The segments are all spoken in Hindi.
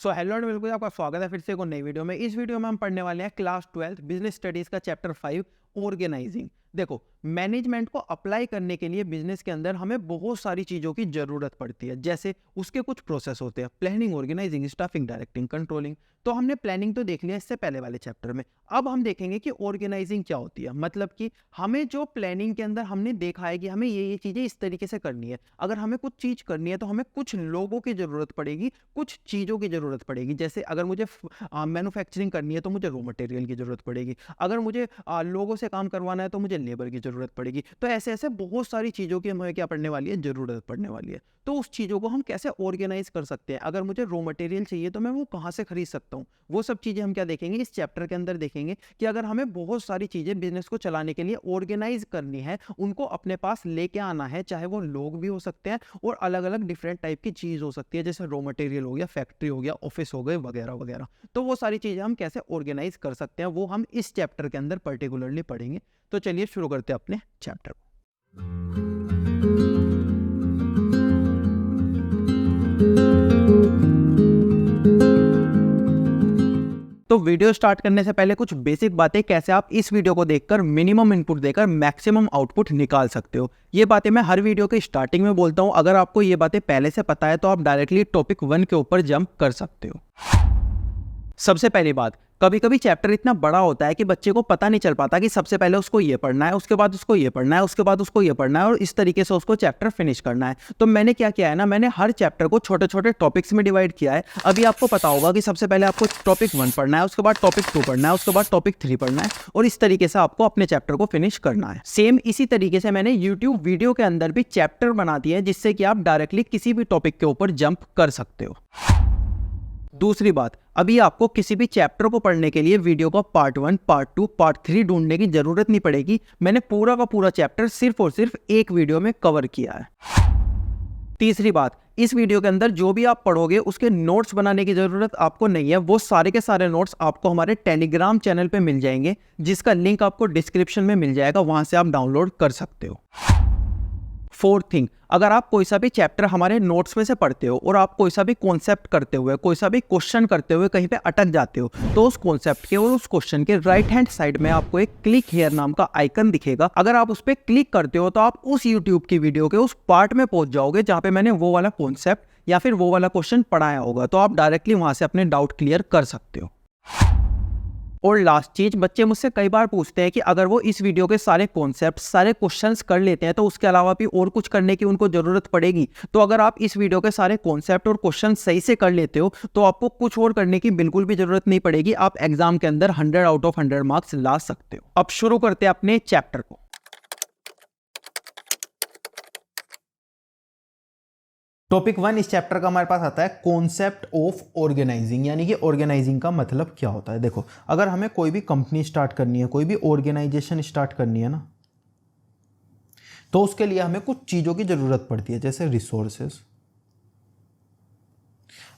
सो हेलो एंड वेलकम, आपका स्वागत है फिर से एक नई वीडियो में। इस वीडियो में हम पढ़ने वाले हैं क्लास 12 बिजनेस स्टडीज का चैप्टर 5 ऑर्गेनाइजिंग। देखो, मैनेजमेंट को अप्लाई करने के लिए बिजनेस के अंदर हमें बहुत सारी चीज़ों की ज़रूरत पड़ती है। जैसे उसके कुछ प्रोसेस होते हैं, planning, organising, staffing, directing, controlling. तो हमने प्लानिंग तो देख लिया इससे पहले वाले चैप्टर में। अब हम देखेंगे कि ऑर्गेनाइजिंग क्या होती है। मतलब कि हमें जो प्लानिंग के अंदर हमने देखा है कि हमें ये चीज़ें इस तरीके से करनी है। अगर हमें कुछ चीज़ करनी है तो हमें कुछ लोगों की ज़रूरत पड़ेगी, कुछ चीज़ों की ज़रूरत पड़ेगी। जैसे अगर मुझे मैन्युफैक्चरिंग करनी है तो मुझे रॉ मटेरियल की ज़रूरत पड़ेगी। अगर मुझे लोगों से काम करवाना है तो मुझे लेबर की ज़रूरत पड़ेगी। तो ऐसे ऐसे बहुत सारी चीज़ों की हमें क्या पड़ने वाली है, ज़रूरत पड़ने वाली है। तो उस चीज़ों को हम कैसे ऑर्गेनाइज कर सकते हैं। अगर मुझे रॉ मटेरियल चाहिए तो मैं वो कहाँ से खरीद सकता हूँ, वो सब चीज़ें हम क्या देखेंगे इस चैप्टर के अंदर। देखेंगे कि अगर हमें बहुत सारी चीज़ें बिजनेस को चलाने के लिए ऑर्गेनाइज करनी है, उनको अपने पास लेके आना है, चाहे वो लोग भी हो सकते हैं और अलग अलग डिफरेंट टाइप की चीज़ हो सकती है, जैसे रॉ मटेरियल हो गया, फैक्ट्री हो गया, ऑफिस हो गए, वगैरह वगैरह। तो वो सारी चीज़ें हम कैसे ऑर्गेनाइज कर सकते हैं वो हम इस चैप्टर के अंदर पर्टिकुलरली पढ़ेंगे। तो चलिए शुरू करते हैं अपने चैप्टर को। तो वीडियो स्टार्ट करने से पहले कुछ बेसिक बातें, कैसे आप इस वीडियो को देखकर मिनिमम इनपुट देकर मैक्सिमम आउटपुट निकाल सकते हो। ये बातें मैं हर वीडियो के स्टार्टिंग में बोलता हूं। अगर आपको ये बातें पहले से पता है तो आप डायरेक्टली टॉपिक 1 के ऊपर जंप कर सकते हो। सबसे पहली बात, कभी कभी चैप्टर इतना बड़ा होता है कि बच्चे को पता नहीं चल पाता कि सबसे पहले उसको ये पढ़ना है, उसके बाद उसको ये पढ़ना है, उसके बाद उसको ये पढ़ना है और इस तरीके से उसको चैप्टर फिनिश करना है। तो मैंने क्या किया है ना, मैंने हर चैप्टर को छोटे छोटे टॉपिक्स में डिवाइड किया है। अभी आपको पता होगा कि सबसे पहले आपको टॉपिक 1 पढ़ना है, उसके बाद टॉपिक 2 पढ़ना है, उसके बाद टॉपिक 3 पढ़ना है और इस तरीके से आपको अपने चैप्टर को फिनिश करना है। सेम इसी तरीके से मैंने यूट्यूब वीडियो के अंदर भी चैप्टर बना दिए हैं, जिससे कि आप डायरेक्टली किसी भी टॉपिक के ऊपर जंप कर सकते हो। दूसरी बात, अभी आपको किसी भी चैप्टर को पढ़ने के लिए वीडियो का पार्ट 1, पार्ट 2, पार्ट 3 ढूंढने की जरूरत नहीं पड़ेगी। मैंने पूरा का पूरा चैप्टर सिर्फ और सिर्फ एक वीडियो में कवर किया है। तीसरी बात, इस वीडियो के अंदर जो भी आप पढ़ोगे उसके नोट्स बनाने की जरूरत आपको नहीं है। वो सारे के सारे नोट्स आपको हमारे टेलीग्राम चैनल पे मिल जाएंगे, जिसका लिंक आपको डिस्क्रिप्शन में मिल जाएगा, वहां से आप डाउनलोड कर सकते हो। फोर्थ थिंग, अगर आप कोई सा भी चैप्टर हमारे नोट्स में से पढ़ते हो और आप कोई सा भी कॉन्सेप्ट करते हुए, कोई सा भी क्वेश्चन करते हुए कहीं पे अटक जाते हो, तो उस कॉन्सेप्ट के और उस क्वेश्चन के राइट हैंड साइड में आपको एक क्लिक हियर नाम का आइकन दिखेगा। अगर आप उस पर क्लिक करते हो तो आप उस यूट्यूब की वीडियो के उस पार्ट में पहुंच जाओगे जहां पे मैंने वो वाला कॉन्सेप्ट या फिर वो वाला क्वेश्चन पढ़ाया होगा। तो आप डायरेक्टली वहां से अपने डाउट क्लियर कर सकते हो। और लास्ट चीज, बच्चे मुझसे कई बार पूछते हैं कि अगर वो इस वीडियो के सारे कॉन्सेप्ट, सारे क्वेश्चंस कर लेते हैं तो उसके अलावा भी और कुछ करने की उनको जरूरत पड़ेगी। तो अगर आप इस वीडियो के सारे कॉन्सेप्ट और क्वेश्चन सही से कर लेते हो तो आपको कुछ और करने की बिल्कुल भी जरूरत नहीं पड़ेगी। आप एग्जाम के अंदर 100 आउट ऑफ 100 मार्क्स ला सकते हो। अब शुरू करते हैं अपने चैप्टर को। टॉपिक 1 इस चैप्टर का हमारे पास आता है कॉन्सेप्ट ऑफ ऑर्गेनाइजिंग, यानी कि ऑर्गेनाइजिंग का मतलब क्या होता है। देखो, अगर हमें कोई भी कंपनी स्टार्ट करनी है, कोई भी ऑर्गेनाइजेशन स्टार्ट करनी है ना, तो उसके लिए हमें कुछ चीज़ों की ज़रूरत पड़ती है, जैसे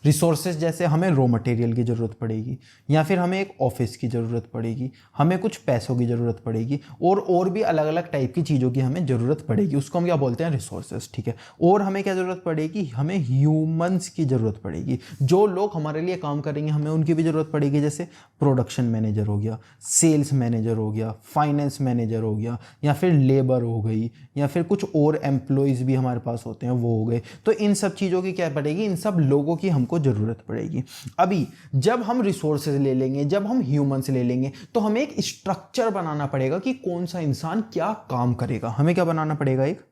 रिसोर्सेज जैसे हमें रॉ मटेरियल की ज़रूरत पड़ेगी, या फिर हमें एक ऑफिस की ज़रूरत पड़ेगी, हमें कुछ पैसों की ज़रूरत पड़ेगी और भी अलग अलग टाइप की चीज़ों की हमें ज़रूरत पड़ेगी। उसको हम क्या बोलते हैं, रिसोर्सेज, ठीक है। और हमें क्या ज़रूरत पड़ेगी, हमें ह्यूमंस की ज़रूरत पड़ेगी। जो लोग हमारे लिए काम करेंगे हमें उनकी भी ज़रूरत पड़ेगी, जैसे प्रोडक्शन मैनेजर हो गया, सेल्स मैनेजर हो गया, फाइनेंस मैनेजर हो गया, या फिर लेबर हो गई, या फिर कुछ और एम्प्लॉयज़ भी हमारे पास होते हैं, वो हो गए। तो इन सब चीज़ों की क्या पड़ेगी, इन सब लोगों की हमको जरूरत पड़ेगी। अभी जब हम रिसोर्सेज ले लेंगे, जब हम ह्यूमंस ले लेंगे, तो हमें एक स्ट्रक्चर बनाना पड़ेगा कि कौन सा इंसान क्या काम करेगा। हमें क्या बनाना पड़ेगा, एक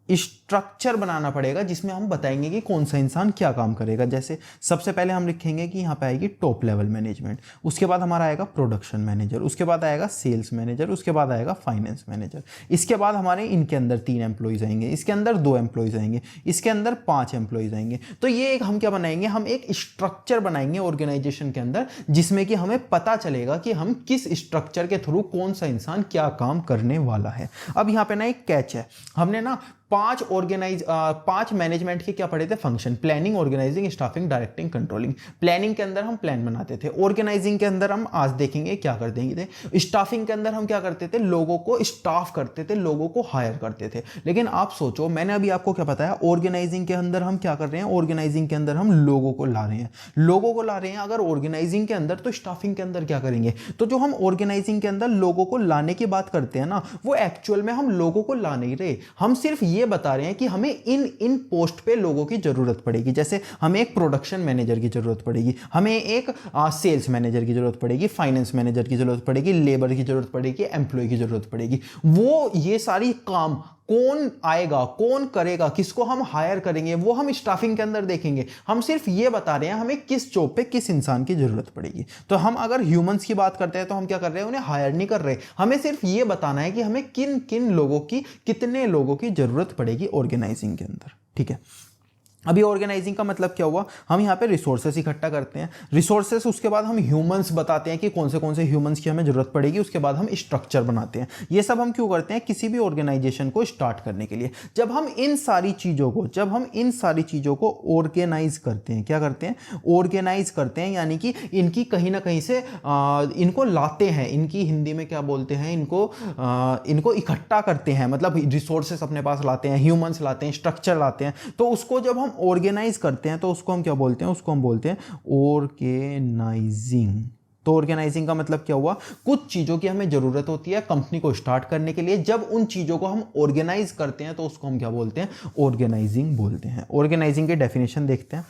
स्ट्रक्चर बनाना पड़ेगा जिसमें हम बताएंगे कि कौन सा इंसान क्या काम करेगा। जैसे सबसे पहले हम लिखेंगे कि यहाँ पे आएगी टॉप लेवल मैनेजमेंट, उसके बाद हमारा आएगा प्रोडक्शन मैनेजर, उसके बाद आएगा सेल्स मैनेजर, उसके बाद आएगा फाइनेंस मैनेजर, इसके बाद हमारे इनके अंदर 3 एम्प्लॉयज़ आएंगे, इसके अंदर 2 एम्प्लॉयज़ आएंगे, इसके अंदर 5 एम्प्लॉयज़ आएंगे। तो ये एक हम क्या बनाएंगे, हम एक स्ट्रक्चर बनाएंगे ऑर्गेनाइजेशन के अंदर, जिसमें कि हमें पता चलेगा कि हम किस स्ट्रक्चर के थ्रू कौन सा इंसान क्या काम करने वाला है। अब यहाँ पे ना एक कैच है, हमने ना पांच मैनेजमेंट के क्या पढ़े थे function, planning, organising, staffing, directing, controlling. Planning के अंदर हम प्लान बनाते थे, ऑर्गेनाइजिंग के अंदर हम आज देखेंगे क्या कर देंगे थे, स्टाफिंग के अंदर हम क्या करते थे, लोगों को स्टाफ करते थे, लोगों को हायर करते थे। लेकिन आप सोचो, मैंने अभी आपको क्या बताया, ऑर्गेनाइजिंग के अंदर हम क्या कर रहे हैं, ऑर्गेनाइजिंग के अंदर हम लोगों को ला रहे हैं, लोगों को ला रहे हैं। अगर ऑर्गेनाइजिंग के अंदर, तो स्टाफिंग के अंदर क्या करेंगे, तो जो हम ऑर्गेनाइजिंग के अंदर लोगों को लाने की बात करते हैं ना, वो एक्चुअल में हम लोगों को ला नहीं रहे, हम सिर्फ ये बता रहे हैं कि हमें इन इन पोस्ट पे लोगों की जरूरत पड़ेगी। जैसे हमें एक प्रोडक्शन मैनेजर की जरूरत पड़ेगी, हमें एक सेल्स मैनेजर की जरूरत पड़ेगी, फाइनेंस मैनेजर की जरूरत पड़ेगी, लेबर की जरूरत पड़ेगी, एम्प्लॉय की जरूरत पड़ेगी। वो ये सारी काम कौन आएगा, कौन करेगा, किसको हम हायर करेंगे, वो हम स्टाफिंग के अंदर देखेंगे। हम सिर्फ ये बता रहे हैं हमें किस जॉब पे किस इंसान की जरूरत पड़ेगी। तो हम अगर ह्यूमंस की बात करते हैं तो हम क्या कर रहे हैं, उन्हें हायर नहीं कर रहे, हमें सिर्फ ये बताना है कि हमें किन किन लोगों की, कितने लोगों की जरूरत पड़ेगी ऑर्गेनाइजिंग के अंदर। ठीक है, अभी ऑर्गेनाइजिंग का मतलब क्या हुआ, हम यहाँ पे रिसोर्सेस इकट्ठा करते हैं, रिसोर्सेस, उसके बाद हम ह्यूमंस बताते हैं कि कौन से ह्यूमंस की हमें जरूरत पड़ेगी, उसके बाद हम स्ट्रक्चर बनाते हैं। ये सब हम क्यों करते हैं, किसी भी ऑर्गेनाइजेशन को स्टार्ट करने के लिए। जब हम इन सारी चीज़ों को ऑर्गेनाइज करते हैं, क्या करते हैं, ऑर्गेनाइज करते हैं, यानी कि इनकी कहीं ना कहीं से इनको लाते हैं, इनकी हिंदी में क्या बोलते हैं, इनको इकट्ठा करते हैं, मतलब रिसोर्सेस अपने पास लाते हैं, ह्यूमंस लाते हैं, स्ट्रक्चर लाते हैं। तो उसको जब हम ऑर्गेनाइज करते हैं तो उसको हम क्या बोलते हैं, उसको हम बोलते हैं ऑर्गेनाइजिंग। तो ऑर्गेनाइजिंग का मतलब क्या हुआ, कुछ चीजों की हमें जरूरत होती है कंपनी को स्टार्ट करने के लिए, जब उन चीजों को हम ऑर्गेनाइज करते हैं तो उसको हम क्या बोलते हैं, ऑर्गेनाइजिंग बोलते हैं। ऑर्गेनाइजिंग की डेफिनेशन देखते हैं।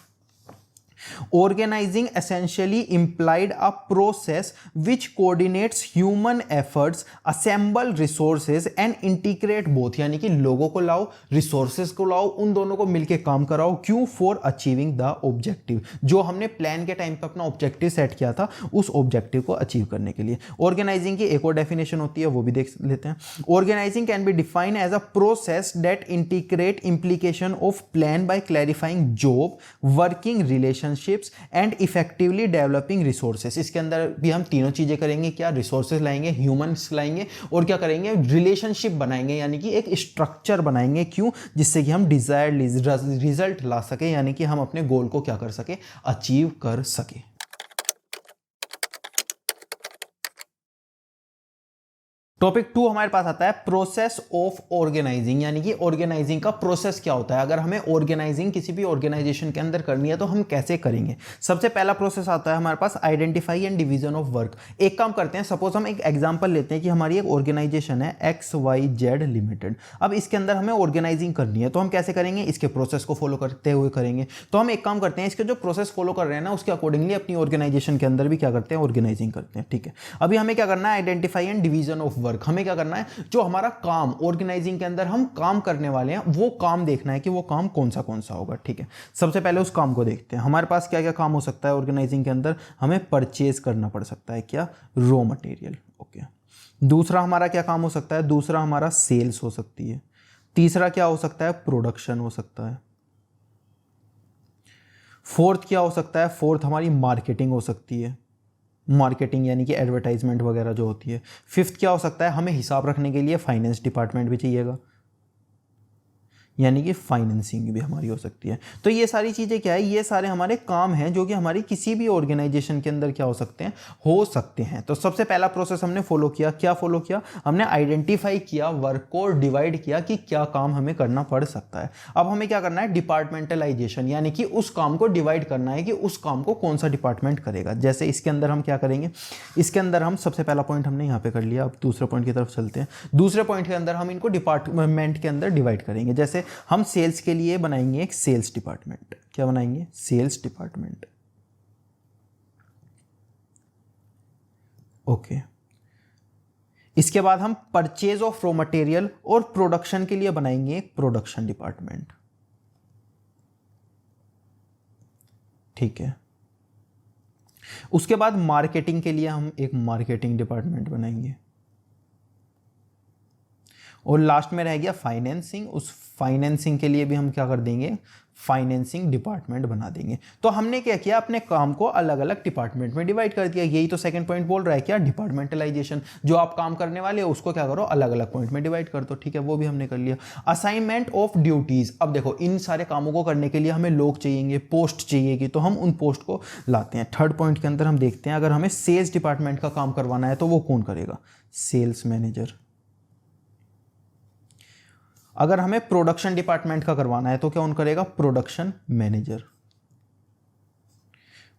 Organizing essentially implied a process which coordinates human efforts, assemble resources and integrate both, यानी कि लोगों को लाओ, resources को लाओ, उन दोनों को मिलके काम कराओ। क्यों, for achieving the objective, जो हमने प्लान के टाइम पे अपना ऑब्जेक्टिव सेट किया था, उस ऑब्जेक्टिव को अचीव करने के लिए। ऑर्गेनाइजिंग की एक और डेफिनेशन होती है, वो भी देख लेते हैं। Organising can be defined as a process that integrate implication of plan by clarifying job, working relationships and effectively developing resources. इसके अंदर भी हम तीनों चीजें करेंगे, क्या, रिसोर्सेस लाएंगे, ह्यूमंस लाएंगे, और क्या करेंगे, रिलेशनशिप बनाएंगे, यानी कि एक स्ट्रक्चर बनाएंगे। क्यों, जिससे कि हम डिजायर्ड रिजल्ट ला सके, यानी कि हम अपने गोल को क्या कर सके, अचीव कर सके। टॉपिक 2 हमारे पास आता है प्रोसेस ऑफ ऑर्गेनाइजिंग, यानी कि ऑर्गेनाइजिंग का प्रोसेस क्या होता है। अगर हमें ऑर्गेनाइजिंग किसी भी ऑर्गेनाइजेशन के अंदर करनी है तो हम कैसे करेंगे। सबसे पहला प्रोसेस आता है हमारे पास identify and division of work. एक काम करते हैं, सपोज हम एक एग्जांपल लेते हैं कि हमारी एक ऑर्गेनाइजेशन है XYZ लिमिटेड। अब इसके अंदर हमें ऑर्गेनाइजिंग करनी है, तो हम कैसे करेंगे, इसके प्रोसेस को फॉलो करते हुए करेंगे। तो हम एक काम करते हैं, इसके जो प्रोसेस फॉलो कर रहे हैं ना, उसके अकॉर्डिंगली अपनी ऑर्गेनाइजेशन के अंदर भी क्या करते हैं, ऑर्गेनाइजिंग करते हैं। ठीक है, अभी हमें क्या करना है, identify and division of work. हमें क्या करना है, जो हमारा काम ऑर्गेनाइजिंग के अंदर हम काम करने वाले हैं, वो काम देखना है कि वो काम कौन सा होगा। ठीक है, सबसे पहले उस काम को देखते हैं। हमारे पास क्या क्या काम हो सकता है ऑर्गेनाइजिंग के अंदर, हमें परचेज करना पड़ सकता है, क्या, रॉ मटेरियल। ओके, दूसरा हमारा क्या काम हो सकता है, दूसरा हमारा सेल्स हो सकती है। तीसरा क्या हो सकता है, प्रोडक्शन हो सकता है। फोर्थ क्या हो सकता है, फोर्थ हमारी मार्केटिंग हो सकती है, मार्केटिंग यानी कि एडवर्टाइजमेंट वगैरह जो होती है। फिफ्थ क्या हो सकता है, हमें हिसाब रखने के लिए फाइनेंस डिपार्टमेंट भी चाहिएगा, यानी कि फाइनेंसिंग भी हमारी हो सकती है। तो ये सारी चीज़ें क्या है, ये सारे हमारे काम हैं जो कि हमारी किसी भी ऑर्गेनाइजेशन के अंदर क्या हो सकते हैं। तो सबसे पहला प्रोसेस हमने फॉलो किया, क्या फॉलो किया, हमने आइडेंटिफाई किया, वर्क को डिवाइड किया कि क्या काम हमें करना पड़ सकता है। अब हमें क्या करना है, डिपार्टमेंटलाइजेशन, यानी कि उस काम को डिवाइड करना है कि उस काम को कौन सा डिपार्टमेंट करेगा। जैसे इसके अंदर हम क्या करेंगे, इसके अंदर हम सबसे पहला पॉइंट हमने यहाँ पे कर लिया। अब दूसरे पॉइंट की तरफ चलते हैं। दूसरे पॉइंट के अंदर हम इनको डिपार्टमेंट के अंदर डिवाइड करेंगे। जैसे हम सेल्स के लिए बनाएंगे एक सेल्स डिपार्टमेंट। क्या बनाएंगे, सेल्स डिपार्टमेंट। ओके, इसके बाद हम परचेज ऑफ रॉ मटेरियल और प्रोडक्शन के लिए बनाएंगे एक प्रोडक्शन डिपार्टमेंट। ठीक है, उसके बाद मार्केटिंग के लिए हम एक मार्केटिंग डिपार्टमेंट बनाएंगे। और लास्ट में रह गया फाइनेंसिंग, उस फाइनेंसिंग के लिए भी हम क्या कर देंगे, फाइनेंसिंग डिपार्टमेंट बना देंगे। तो हमने क्या किया, अपने काम को अलग अलग डिपार्टमेंट में डिवाइड कर दिया। यही तो सेकंड पॉइंट बोल रहा है, क्या, डिपार्टमेंटलाइजेशन। जो आप काम करने वाले हो उसको क्या करो, अलग अलग पॉइंट में डिवाइड कर दो, ठीक है, वो भी हमने कर लिया। असाइनमेंट ऑफ ड्यूटीज, अब देखो इन सारे कामों को करने के लिए हमें लोग चाहिए, पोस्ट चाहिएगी, तो हम उन पोस्ट को लाते हैं। थर्ड पॉइंट के अंदर हम देखते हैं, अगर हमें सेल्स डिपार्टमेंट का काम करवाना है तो वो कौन करेगा, सेल्स मैनेजर। अगर हमें प्रोडक्शन डिपार्टमेंट का करवाना है तो क्या कौन करेगा, प्रोडक्शन मैनेजर।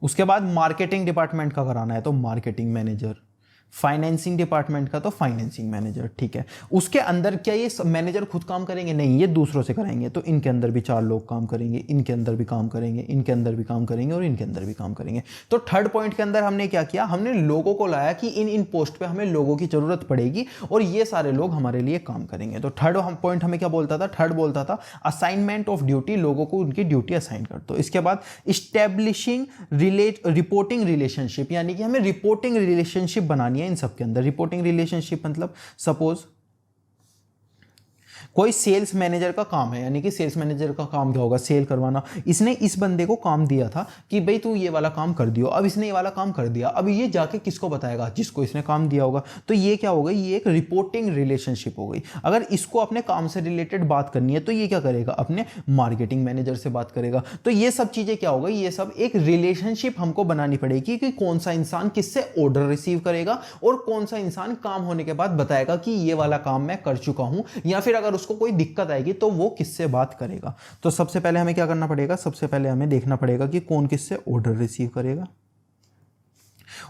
उसके बाद मार्केटिंग डिपार्टमेंट का कराना है तो मार्केटिंग मैनेजर। फाइनेंसिंग डिपार्टमेंट का तो फाइनेंसिंग मैनेजर, ठीक है। उसके अंदर क्या ये मैनेजर खुद काम करेंगे, नहीं, ये दूसरों से कराएंगे। तो इनके अंदर भी 4 लोग काम करेंगे, इनके अंदर भी काम करेंगे, इनके अंदर भी काम करेंगे और इनके अंदर भी काम करेंगे। तो थर्ड पॉइंट के अंदर हमने क्या किया, हमने लोगों को लाया कि इन इन पोस्ट पे हमें लोगों की जरूरत पड़ेगी और ये सारे लोग हमारे लिए काम करेंगे। तो थर्ड पॉइंट हमें क्या बोलता था, थर्ड बोलता था असाइनमेंट ऑफ ड्यूटी, लोगों को उनकी ड्यूटी असाइन कर दो। इसके बाद इस्टेब्लिशिंग रिपोर्टिंग रिलेशनशिप, यानी कि हमें रिपोर्टिंग रिलेशनशिप बनानी है इन सबके अंदर। रिपोर्टिंग रिलेशनशिप मतलब सपोज कोई सेल्स मैनेजर का काम है, यानी कि सेल्स मैनेजर का काम क्या होगा, सेल करवाना। इसने इस बंदे को काम दिया था कि भाई तू ये वाला काम कर दियो, अब इसने ये वाला काम कर दिया, अब ये जाके किसको बताएगा, जिसको इसने काम दिया होगा। तो ये क्या हो गई, ये एक रिपोर्टिंग रिलेशनशिप हो गई। अगर इसको अपने काम से रिलेटेड बात करनी है तो ये क्या करेगा, अपने मार्केटिंग मैनेजर से बात करेगा। तो ये सब चीजें क्या हो गई, ये सब एक रिलेशनशिप हमको बनानी पड़ेगी कि कौन सा इंसान किससे ऑर्डर रिसीव करेगा और कौन सा इंसान काम होने के बाद बताएगा कि ये वाला काम मैं कर चुका हूं, या फिर अगर उसको कोई दिक्कत आएगी तो वो किससे बात करेगा। तो सबसे पहले हमें क्या करना पड़ेगा, सबसे पहले हमें देखना पड़ेगा कि कौन किससे ऑर्डर रिसीव करेगा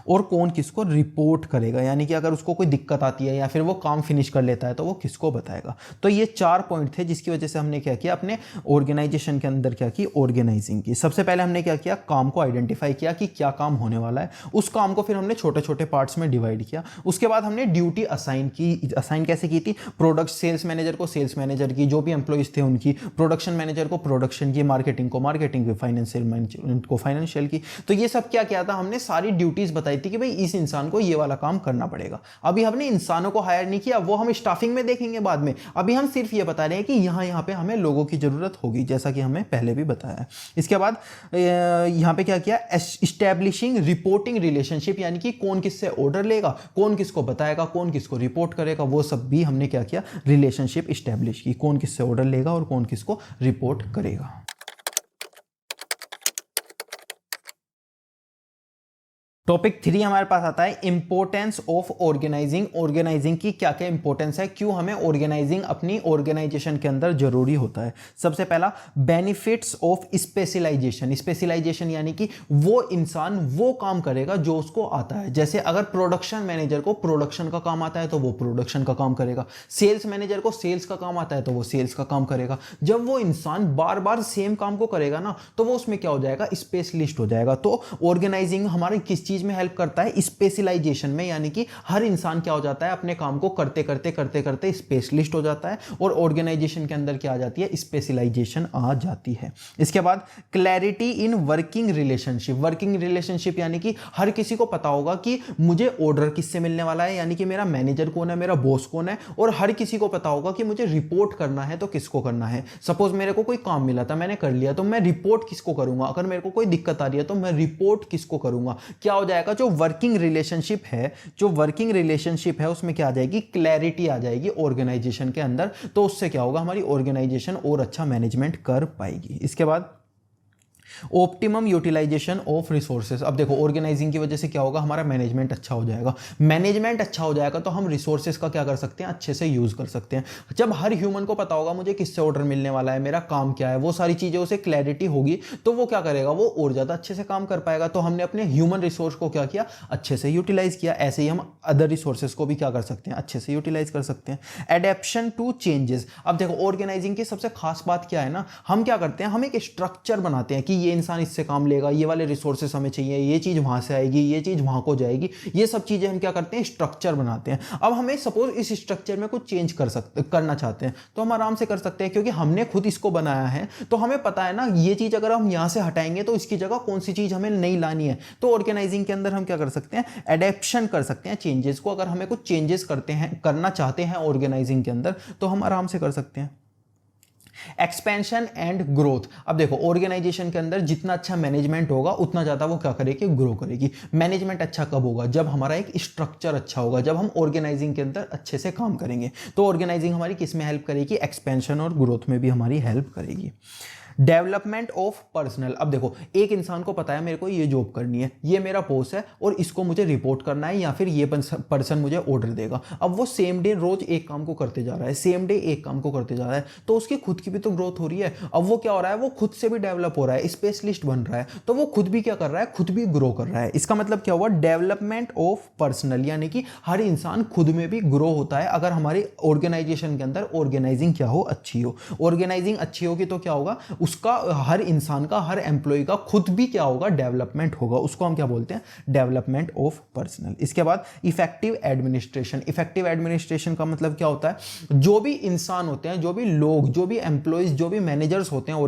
और कौन किसको रिपोर्ट करेगा, यानी कि अगर उसको कोई दिक्कत आती है या फिर वो काम फिनिश कर लेता है तो वो किसको बताएगा। तो ये 4 पॉइंट थे जिसकी वजह से हमने क्या किया, अपने ऑर्गेनाइजेशन के अंदर क्या की, ऑर्गेनाइजिंग की। सबसे पहले हमने क्या किया, काम को आइडेंटिफाई किया कि क्या काम होने वाला है, उस काम को फिर हमने छोटे छोटे पार्ट्स में डिवाइड किया। उसके बाद हमने ड्यूटी असाइन की। असाइन कैसे की थी, प्रोडक्ट सेल्स मैनेजर को सेल्स मैनेजर की, जो भी एम्प्लॉइज थे उनकी, प्रोडक्शन मैनेजर को प्रोडक्शन की, मार्केटिंग को मार्केटिंग की, फाइनेंशियल मैनेजमेंट को फाइनेंशियल की। तो ये सब क्या किया था, हमने सारी ड्यूटीज बताई थी कि भाई इस इंसान को ये वाला काम करना पड़ेगा। अभी हमने इंसानों को हायर नहीं किया, वो हम स्टाफिंग में देखेंगे बाद में। अभी हम सिर्फ ये बता रहे हैं कि यहां पे हमें लोगों की जरूरत होगी, जैसा कि हमें पहले भी बताया है। इसके बाद यहां पे क्या किया, एस्टैब्लिशिंग रिपोर्टिंग रिलेशनशिप, यानी कि कौन किससे ऑर्डर लेगा, कौन किसको बताएगा, कौन किसको रिपोर्ट करेगा, वो सब भी हमने क्या किया, रिलेशनशिप एस्टैब्लिश की, कौन किससे ऑर्डर लेगा और कौन किसको रिपोर्ट करेगा। टॉपिक 3 हमारे पास आता है इंपॉर्टेंस ऑफ ऑर्गेनाइजिंग। ऑर्गेनाइजिंग की क्या क्या इंपॉर्टेंस है, क्यों हमें ऑर्गेनाइजिंग अपनी ऑर्गेनाइजेशन के अंदर जरूरी होता है। सबसे पहला, बेनिफिट्स ऑफ स्पेशलाइजेशन। स्पेशलाइजेशन यानी कि वो इंसान वो काम करेगा जो उसको आता है। जैसे अगर प्रोडक्शन मैनेजर को प्रोडक्शन का काम आता है तो वो प्रोडक्शन का काम करेगा, सेल्स मैनेजर को सेल्स का काम आता है तो वो सेल्स का काम करेगा। जब वो इंसान बार बार सेम काम को करेगा ना, तो वो उसमें क्या हो जाएगा, स्पेशलिस्ट हो जाएगा। तो ऑर्गेनाइजिंग हमारी किस चीज में हेल्प करता है, स्पेशलाइजेशन में, यानी कि हर इंसान क्या हो जाता है, अपने काम को करते करते करते करते स्पेशलिस्ट हो जाता है और ऑर्गेनाइजेशन के अंदर क्या आ जाती है, स्पेशलाइजेशन आ जाती है। इसके बाद clarity in working relationship. Working relationship यानी कि हर किसी को पता होगा कि मुझे ऑर्डर किससे मिलने वाला है, यानी कि मेरा मैनेजर कौन है, मेरा बॉस कौन है, और हर किसी को पता होगा कि मुझे रिपोर्ट करना है तो किसको करना है। सपोज मेरे को कोई काम मिला था, मैंने कर लिया, तो मैं रिपोर्ट किसको करूंगा, अगर मेरे को कोई दिक्कत आ रही है तो मैं रिपोर्ट किसको करूंगा। क्या हो जाएगा, जो वर्किंग रिलेशनशिप है, जो वर्किंग रिलेशनशिप है उसमें क्या आ जाएगी, क्लैरिटी आ जाएगी ऑर्गेनाइजेशन के अंदर। तो उससे क्या होगा, हमारी ऑर्गेनाइजेशन और अच्छा मैनेजमेंट कर पाएगी। इसके बाद ऑप्टिमम यूटिलाइजेशन ऑफ रिसोर्सेज। अब देखो ऑर्गेनाइजिंग की वजह से क्या होगा, हमारा मैनेजमेंट अच्छा हो जाएगा। मैनेजमेंट अच्छा हो जाएगा तो हम रिसोर्सेज का क्या कर सकते हैं, अच्छे से यूज कर सकते हैं। जब हर ह्यूमन को पता होगा मुझे किससे ऑर्डर मिलने वाला है, मेरा काम क्या है, वो सारी चीजें उसे क्लैरिटी होगी, तो वो क्या करेगा, वो और ज्यादा अच्छे से काम कर पाएगा। तो हमने अपने ह्यूमन रिसोर्स को क्या किया, अच्छे से यूटिलाइज किया। ऐसे ही हम अदर रिसोर्सेज को भी क्या कर सकते हैं, अच्छे से यूटिलाइज कर सकते हैं। Adaption to changes. अब देखो ऑर्गेनाइजिंग की सबसे खास बात क्या है ना, हम क्या करते हैं, हम एक स्ट्रक्चर बनाते हैं कि ये इंसान इससे काम लेगा, ये वाले रिसोर्सेस हमें चाहिए, ये चीज़ वहाँ से आएगी, ये चीज़ वहाँ को जाएगी, ये सब चीज़ें हम क्या करते हैं, स्ट्रक्चर बनाते हैं। अब हमें सपोज इस स्ट्रक्चर में कुछ चेंज करना चाहते हैं तो हम आराम से कर सकते हैं, क्योंकि हमने खुद इसको बनाया है, तो हमें पता है ना ये चीज़ अगर हम यहाँ से हटाएंगे तो इसकी जगह कौन सी चीज़ हमें नहीं लानी है। तो ऑर्गेनाइजिंग के अंदर हम क्या कर सकते हैं, एडेप्शन कर सकते हैं चेंजेस को। अगर हमें कुछ चेंजेस करना चाहते हैं ऑर्गेनाइजिंग के अंदर तो हम आराम से कर सकते हैं। Expansion and growth. अब देखो ऑर्गेनाइजेशन के अंदर जितना अच्छा मैनेजमेंट होगा उतना ज़्यादा वो क्या करेगी, ग्रो करेगी। मैनेजमेंट अच्छा कब होगा, जब हमारा एक स्ट्रक्चर अच्छा होगा, जब हम ऑर्गेनाइजिंग के अंदर अच्छे से काम करेंगे। तो ऑर्गेनाइजिंग हमारी किस में हेल्प करेगी, एक्सपेंशन और ग्रोथ में भी हमारी हेल्प करेगी। Development of personal. अब देखो एक इंसान को पता है मेरे को ये जॉब करनी है, ये मेरा बॉस है और इसको मुझे रिपोर्ट करना है, या फिर ये पर्सन मुझे ऑर्डर देगा। अब वो सेम डे रोज एक काम को करते जा रहा है, सेम डे एक काम को करते जा रहा है, तो उसकी खुद की भी तो ग्रोथ हो रही है। अब वो क्या हो रहा है, वो खुद से भी डेवलप हो रहा है, स्पेशलिस्ट बन रहा है, तो वो खुद भी क्या कर रहा है, खुद भी ग्रो कर रहा है। इसका मतलब क्या हुआ, डेवलपमेंट ऑफ पर्सनल, यानी कि हर इंसान खुद में भी ग्रो होता है अगर हमारी ऑर्गेनाइजेशन के अंदर ऑर्गेनाइजिंग क्या हो, अच्छी हो। ऑर्गेनाइजिंग अच्छी होगी तो क्या होगा, उसका हर इंसान का, हर एम्प्लॉय का खुद भी क्या होगा, डेवलपमेंट होगा। उसको हम क्या बोलते हैं, डेवलपमेंट ऑफ पर्सनल। इसके बाद इफेक्टिव एडमिनिस्ट्रेशन। इफेक्टिव एडमिनिस्ट्रेशन का मतलब क्या होता है, जो भी इंसान होते हैं, जो भी लोग, जो भी एम्प्लॉयज, जो भी मैनेजर्स होते हैं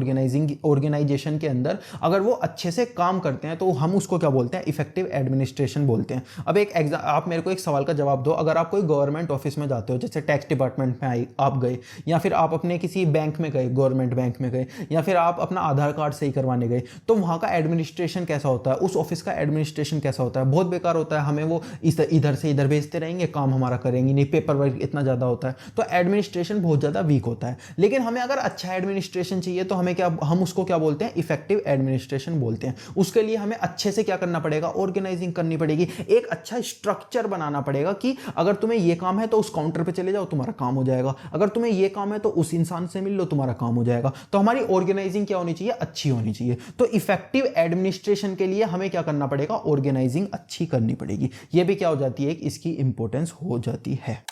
ऑर्गेनाइजेशन के अंदर, अगर वो अच्छे से काम करते हैं तो हम उसको क्या बोलते हैं, इफेक्टिव एडमिनिस्ट्रेशन बोलते हैं। अब आप मेरे को एक सवाल का जवाब दो। अगर आप कोई गवर्नमेंट ऑफिस में जाते हो, जैसे टैक्स डिपार्टमेंट में आप गए, या फिर आप अपने किसी बैंक में गए, गवर्नमेंट बैंक में गए, या फिर आप अपना आधार कार्ड सही करवाने गए, तो वहां का एडमिनिस्ट्रेशन कैसा होता है, उस ऑफिस का एडमिनिस्ट्रेशन कैसा होता है, बहुत बेकार होता है। हमें वो इधर से इधर भेजते रहेंगे, काम हमारा करेंगे नहीं, पेपर वर्क इतना ज़्यादा होता है, तो एडमिनिस्ट्रेशन बहुत ज़्यादा वीक होता है। लेकिन हमें अगर अच्छा एडमिनिस्ट्रेशन चाहिए तो हम उसको क्या बोलते हैं, इफेक्टिव एडमिनिस्ट्रेशन बोलते हैं। उसके लिए हमें अच्छे से क्या करना पड़ेगा, ऑर्गेनाइजिंग करनी पड़ेगी, एक अच्छा स्ट्रक्चर बनाना पड़ेगा कि अगर तुम्हें यह काम है तो उस काउंटर पे चले जाओ, तुम्हारा काम हो जाएगा। अगर तुम्हें यह काम है तो उस इंसान से मिल लो, तुम्हारा काम हो जाएगा। तो हमारी ऑर्गेनाइजिंग क्या होनी चाहिए, अच्छी होनी चाहिए। तो इफेक्टिव एडमिनिस्ट्रेशन के लिए हमें क्या करना पड़ेगा, ऑर्गेनाइजिंग अच्छी करनी पड़ेगी। यह भी क्या हो जाती है, इसकी इंपॉर्टेंस हो जाती है।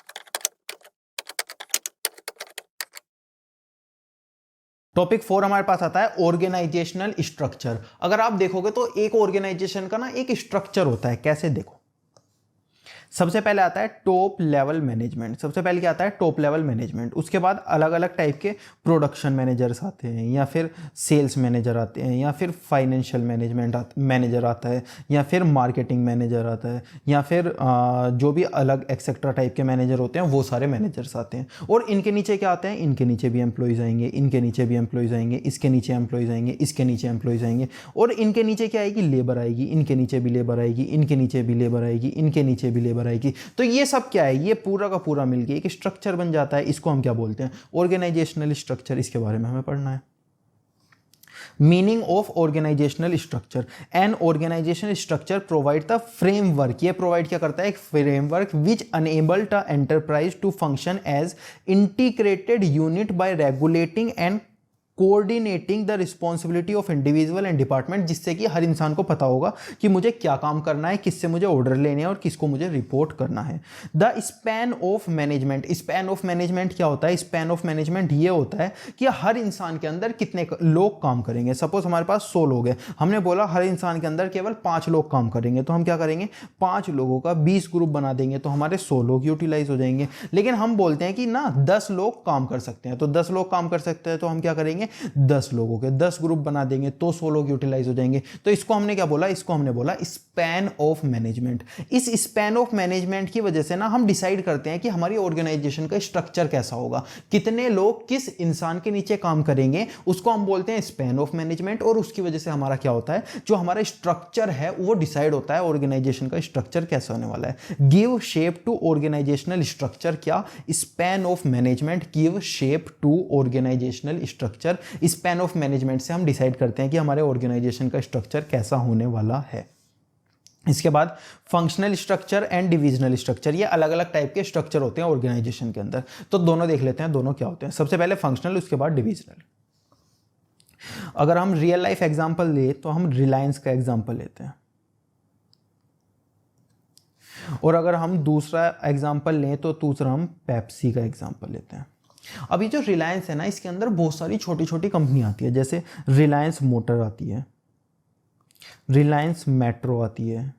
टॉपिक 4 हमारे पास आता है ऑर्गेनाइजेशनल स्ट्रक्चर। अगर आप देखोगे तो एक ऑर्गेनाइजेशन का ना एक स्ट्रक्चर होता है। कैसे, देखो सबसे पहले आता है टॉप लेवल मैनेजमेंट। सबसे पहले क्या आता है, टॉप लेवल मैनेजमेंट। उसके बाद अलग अलग टाइप के प्रोडक्शन मैनेजर्स आते हैं, या फिर सेल्स मैनेजर आते हैं, या फिर फाइनेंशियल मैनेजर आता है, या फिर मार्केटिंग मैनेजर आता है, या फिर जो भी अलग एक्सेट्रा टाइप के मैनेजर होते हैं वो सारे मैनेजर्स आते हैं। और इनके नीचे क्या आते हैं, इनके नीचे भी एम्प्लॉयज़ आएंगे, इनके नीचे भी एम्प्लॉयज़ आएंगे, इसके नीचे एम्प्लॉयज़ आएंगे, इसके नीचे एम्प्लॉयज़ आएंगे, और इनके नीचे क्या आएगी, लेबर आएगी, इनके नीचे भी लेबर आएगी, इनके नीचे भी लेबर आएगी, इनके नीचे भी लेबर आएगी। तो ये सब क्या है, ये पूरा का पूरा मिलके एक स्ट्रक्चर बन जाता है। इसको हम क्या बोलते हैं, ऑर्गेनाइजेशनल स्ट्रक्चर। इसके बारे में हमें पढ़ना है। Meaning of organisational structure, an organisational structure provide the framework. ये प्रोवाइड क्या करता है, एक framework which enable the enterprise to function as integrated unit by regulating and coordinating the responsibility of individual and department, जिससे कि हर इंसान को पता होगा कि मुझे क्या काम करना है, किससे मुझे ऑर्डर लेने हैं और किसको मुझे रिपोर्ट करना है। The span of management, span of management क्या होता है, स्पैन ऑफ मैनेजमेंट ये होता है कि हर इंसान के अंदर कितने लोग काम करेंगे। सपोज हमारे पास 100 लोग हैं, हमने बोला हर इंसान के अंदर केवल 5 लोग काम करेंगे, तो हम क्या करेंगे, 5 लोगों का 20 ग्रुप बना देंगे, तो हमारे 100 लोग यूटिलाइज हो जाएंगे। लेकिन हम बोलते हैं कि ना 10 लोग काम कर सकते हैं, तो 10 लोग काम कर सकते हैं, तो हम क्या करेंगे, 10 लोगों के 10 ग्रुप बना देंगे, तो 100 लोग यूटिलाइज हो जाएंगे। तो इसको हमने क्या बोला, इसको हमने बोला स्पैन ऑफ मैनेजमेंट। इस स्पैन ऑफ मैनेजमेंट की वजह से ना हम डिसाइड करते हैं कि हमारी ऑर्गेनाइजेशन का स्ट्रक्चर कैसा होगा, कितने लोग किस इंसान के नीचे काम करेंगे, उसको हम बोलते हैं स्पैन ऑफ मैनेजमेंट। और उसकी वजह से हमारा क्या होता है, जो हमारा स्ट्रक्चर है वो डिसाइड होता है, ऑर्गेनाइजेशन का स्ट्रक्चर कैसा होने वाला है। Give shape to organisational structure, क्या, span of management give shape to organisational structure. Span of management से हम डिसाइड करते हैं कि हमारे ऑर्गेनाइजेशन का स्ट्रक्चर कैसा होने वाला है। इसके बाद functional structure and divisional structure, ये अलग अलग टाइप के स्ट्रक्चर होते हैं ऑर्गेनाइजेशन के अंदर। तो दोनों देख लेते हैं, दोनों क्या होते हैं। सबसे पहले फंक्शनल, उसके बाद डिविजनल। अगर हम रियल लाइफ एग्जांपल ले तो हम रिलायंस का एग्जांपल लेते हैं, और अगर हम दूसरा एग्जांपल लें तो दूसरा हम पेप्सी का एग्जांपल लेते हैं। अब ये जो रिलायंस है ना, इसके अंदर बहुत सारी छोटी छोटी कंपनी आती है, जैसे रिलायंस मोटर आती है, रिलायंस मेट्रो आती है,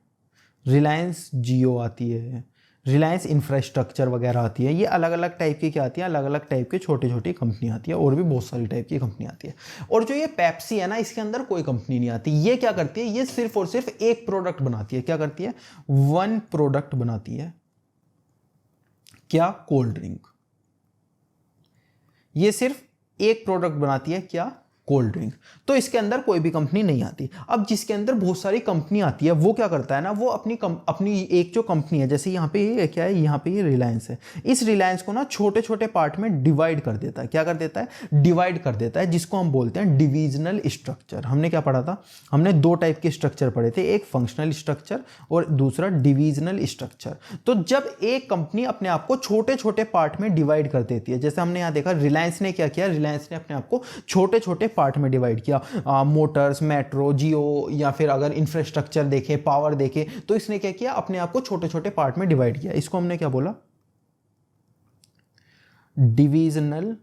रिलायंस जियो आती है, रिलायंस इंफ्रास्ट्रक्चर वगैरह आती है। ये अलग अलग टाइप की क्या आती है, अलग अलग टाइप की छोटी छोटी कंपनी आती है, और भी बहुत सारी टाइप की कंपनी आती है। और जो ये पेप्सी है ना, इसके अंदर कोई कंपनी नहीं आती। ये क्या करती है, ये सिर्फ और सिर्फ एक प्रोडक्ट बनाती है। क्या करती है, वन प्रोडक्ट बनाती है। क्या, कोल्ड ड्रिंक। ये सिर्फ एक प्रोडक्ट बनाती है, क्या, कोल्ड ड्रिंक। तो इसके अंदर कोई भी कंपनी नहीं आती। अब जिसके अंदर बहुत सारी कंपनी आती है, वो क्या करता है ना, वो अपनी एक जो कंपनी है, जैसे यहाँ पे ये क्या है, यहाँ पे ये रिलायंस है, इस रिलायंस को ना छोटे छोटे पार्ट में डिवाइड कर देता है। क्या कर देता है, डिवाइड कर देता है, जिसको हम बोलते हैं डिविजनल स्ट्रक्चर। हमने क्या पढ़ा था, हमने दो टाइप के स्ट्रक्चर पढ़े थे, एक फंक्शनल स्ट्रक्चर और दूसरा डिविजनल स्ट्रक्चर। तो जब एक कंपनी अपने आप को छोटे छोटे पार्ट में डिवाइड कर देती है, जैसे हमने यहाँ देखा रिलायंस ने क्या किया, रिलायंस ने अपने आप को छोटे छोटे पार्ट में डिवाइड किया। मोटर्स, मेट्रो, जियो, या फिर अगर इंफ्रास्ट्रक्चर देखे, पावर देखे, तो इसने क्या किया, अपने आप को छोटे छोटे पार्ट में डिवाइड किया। इसको हमने क्या बोला, डिविजनल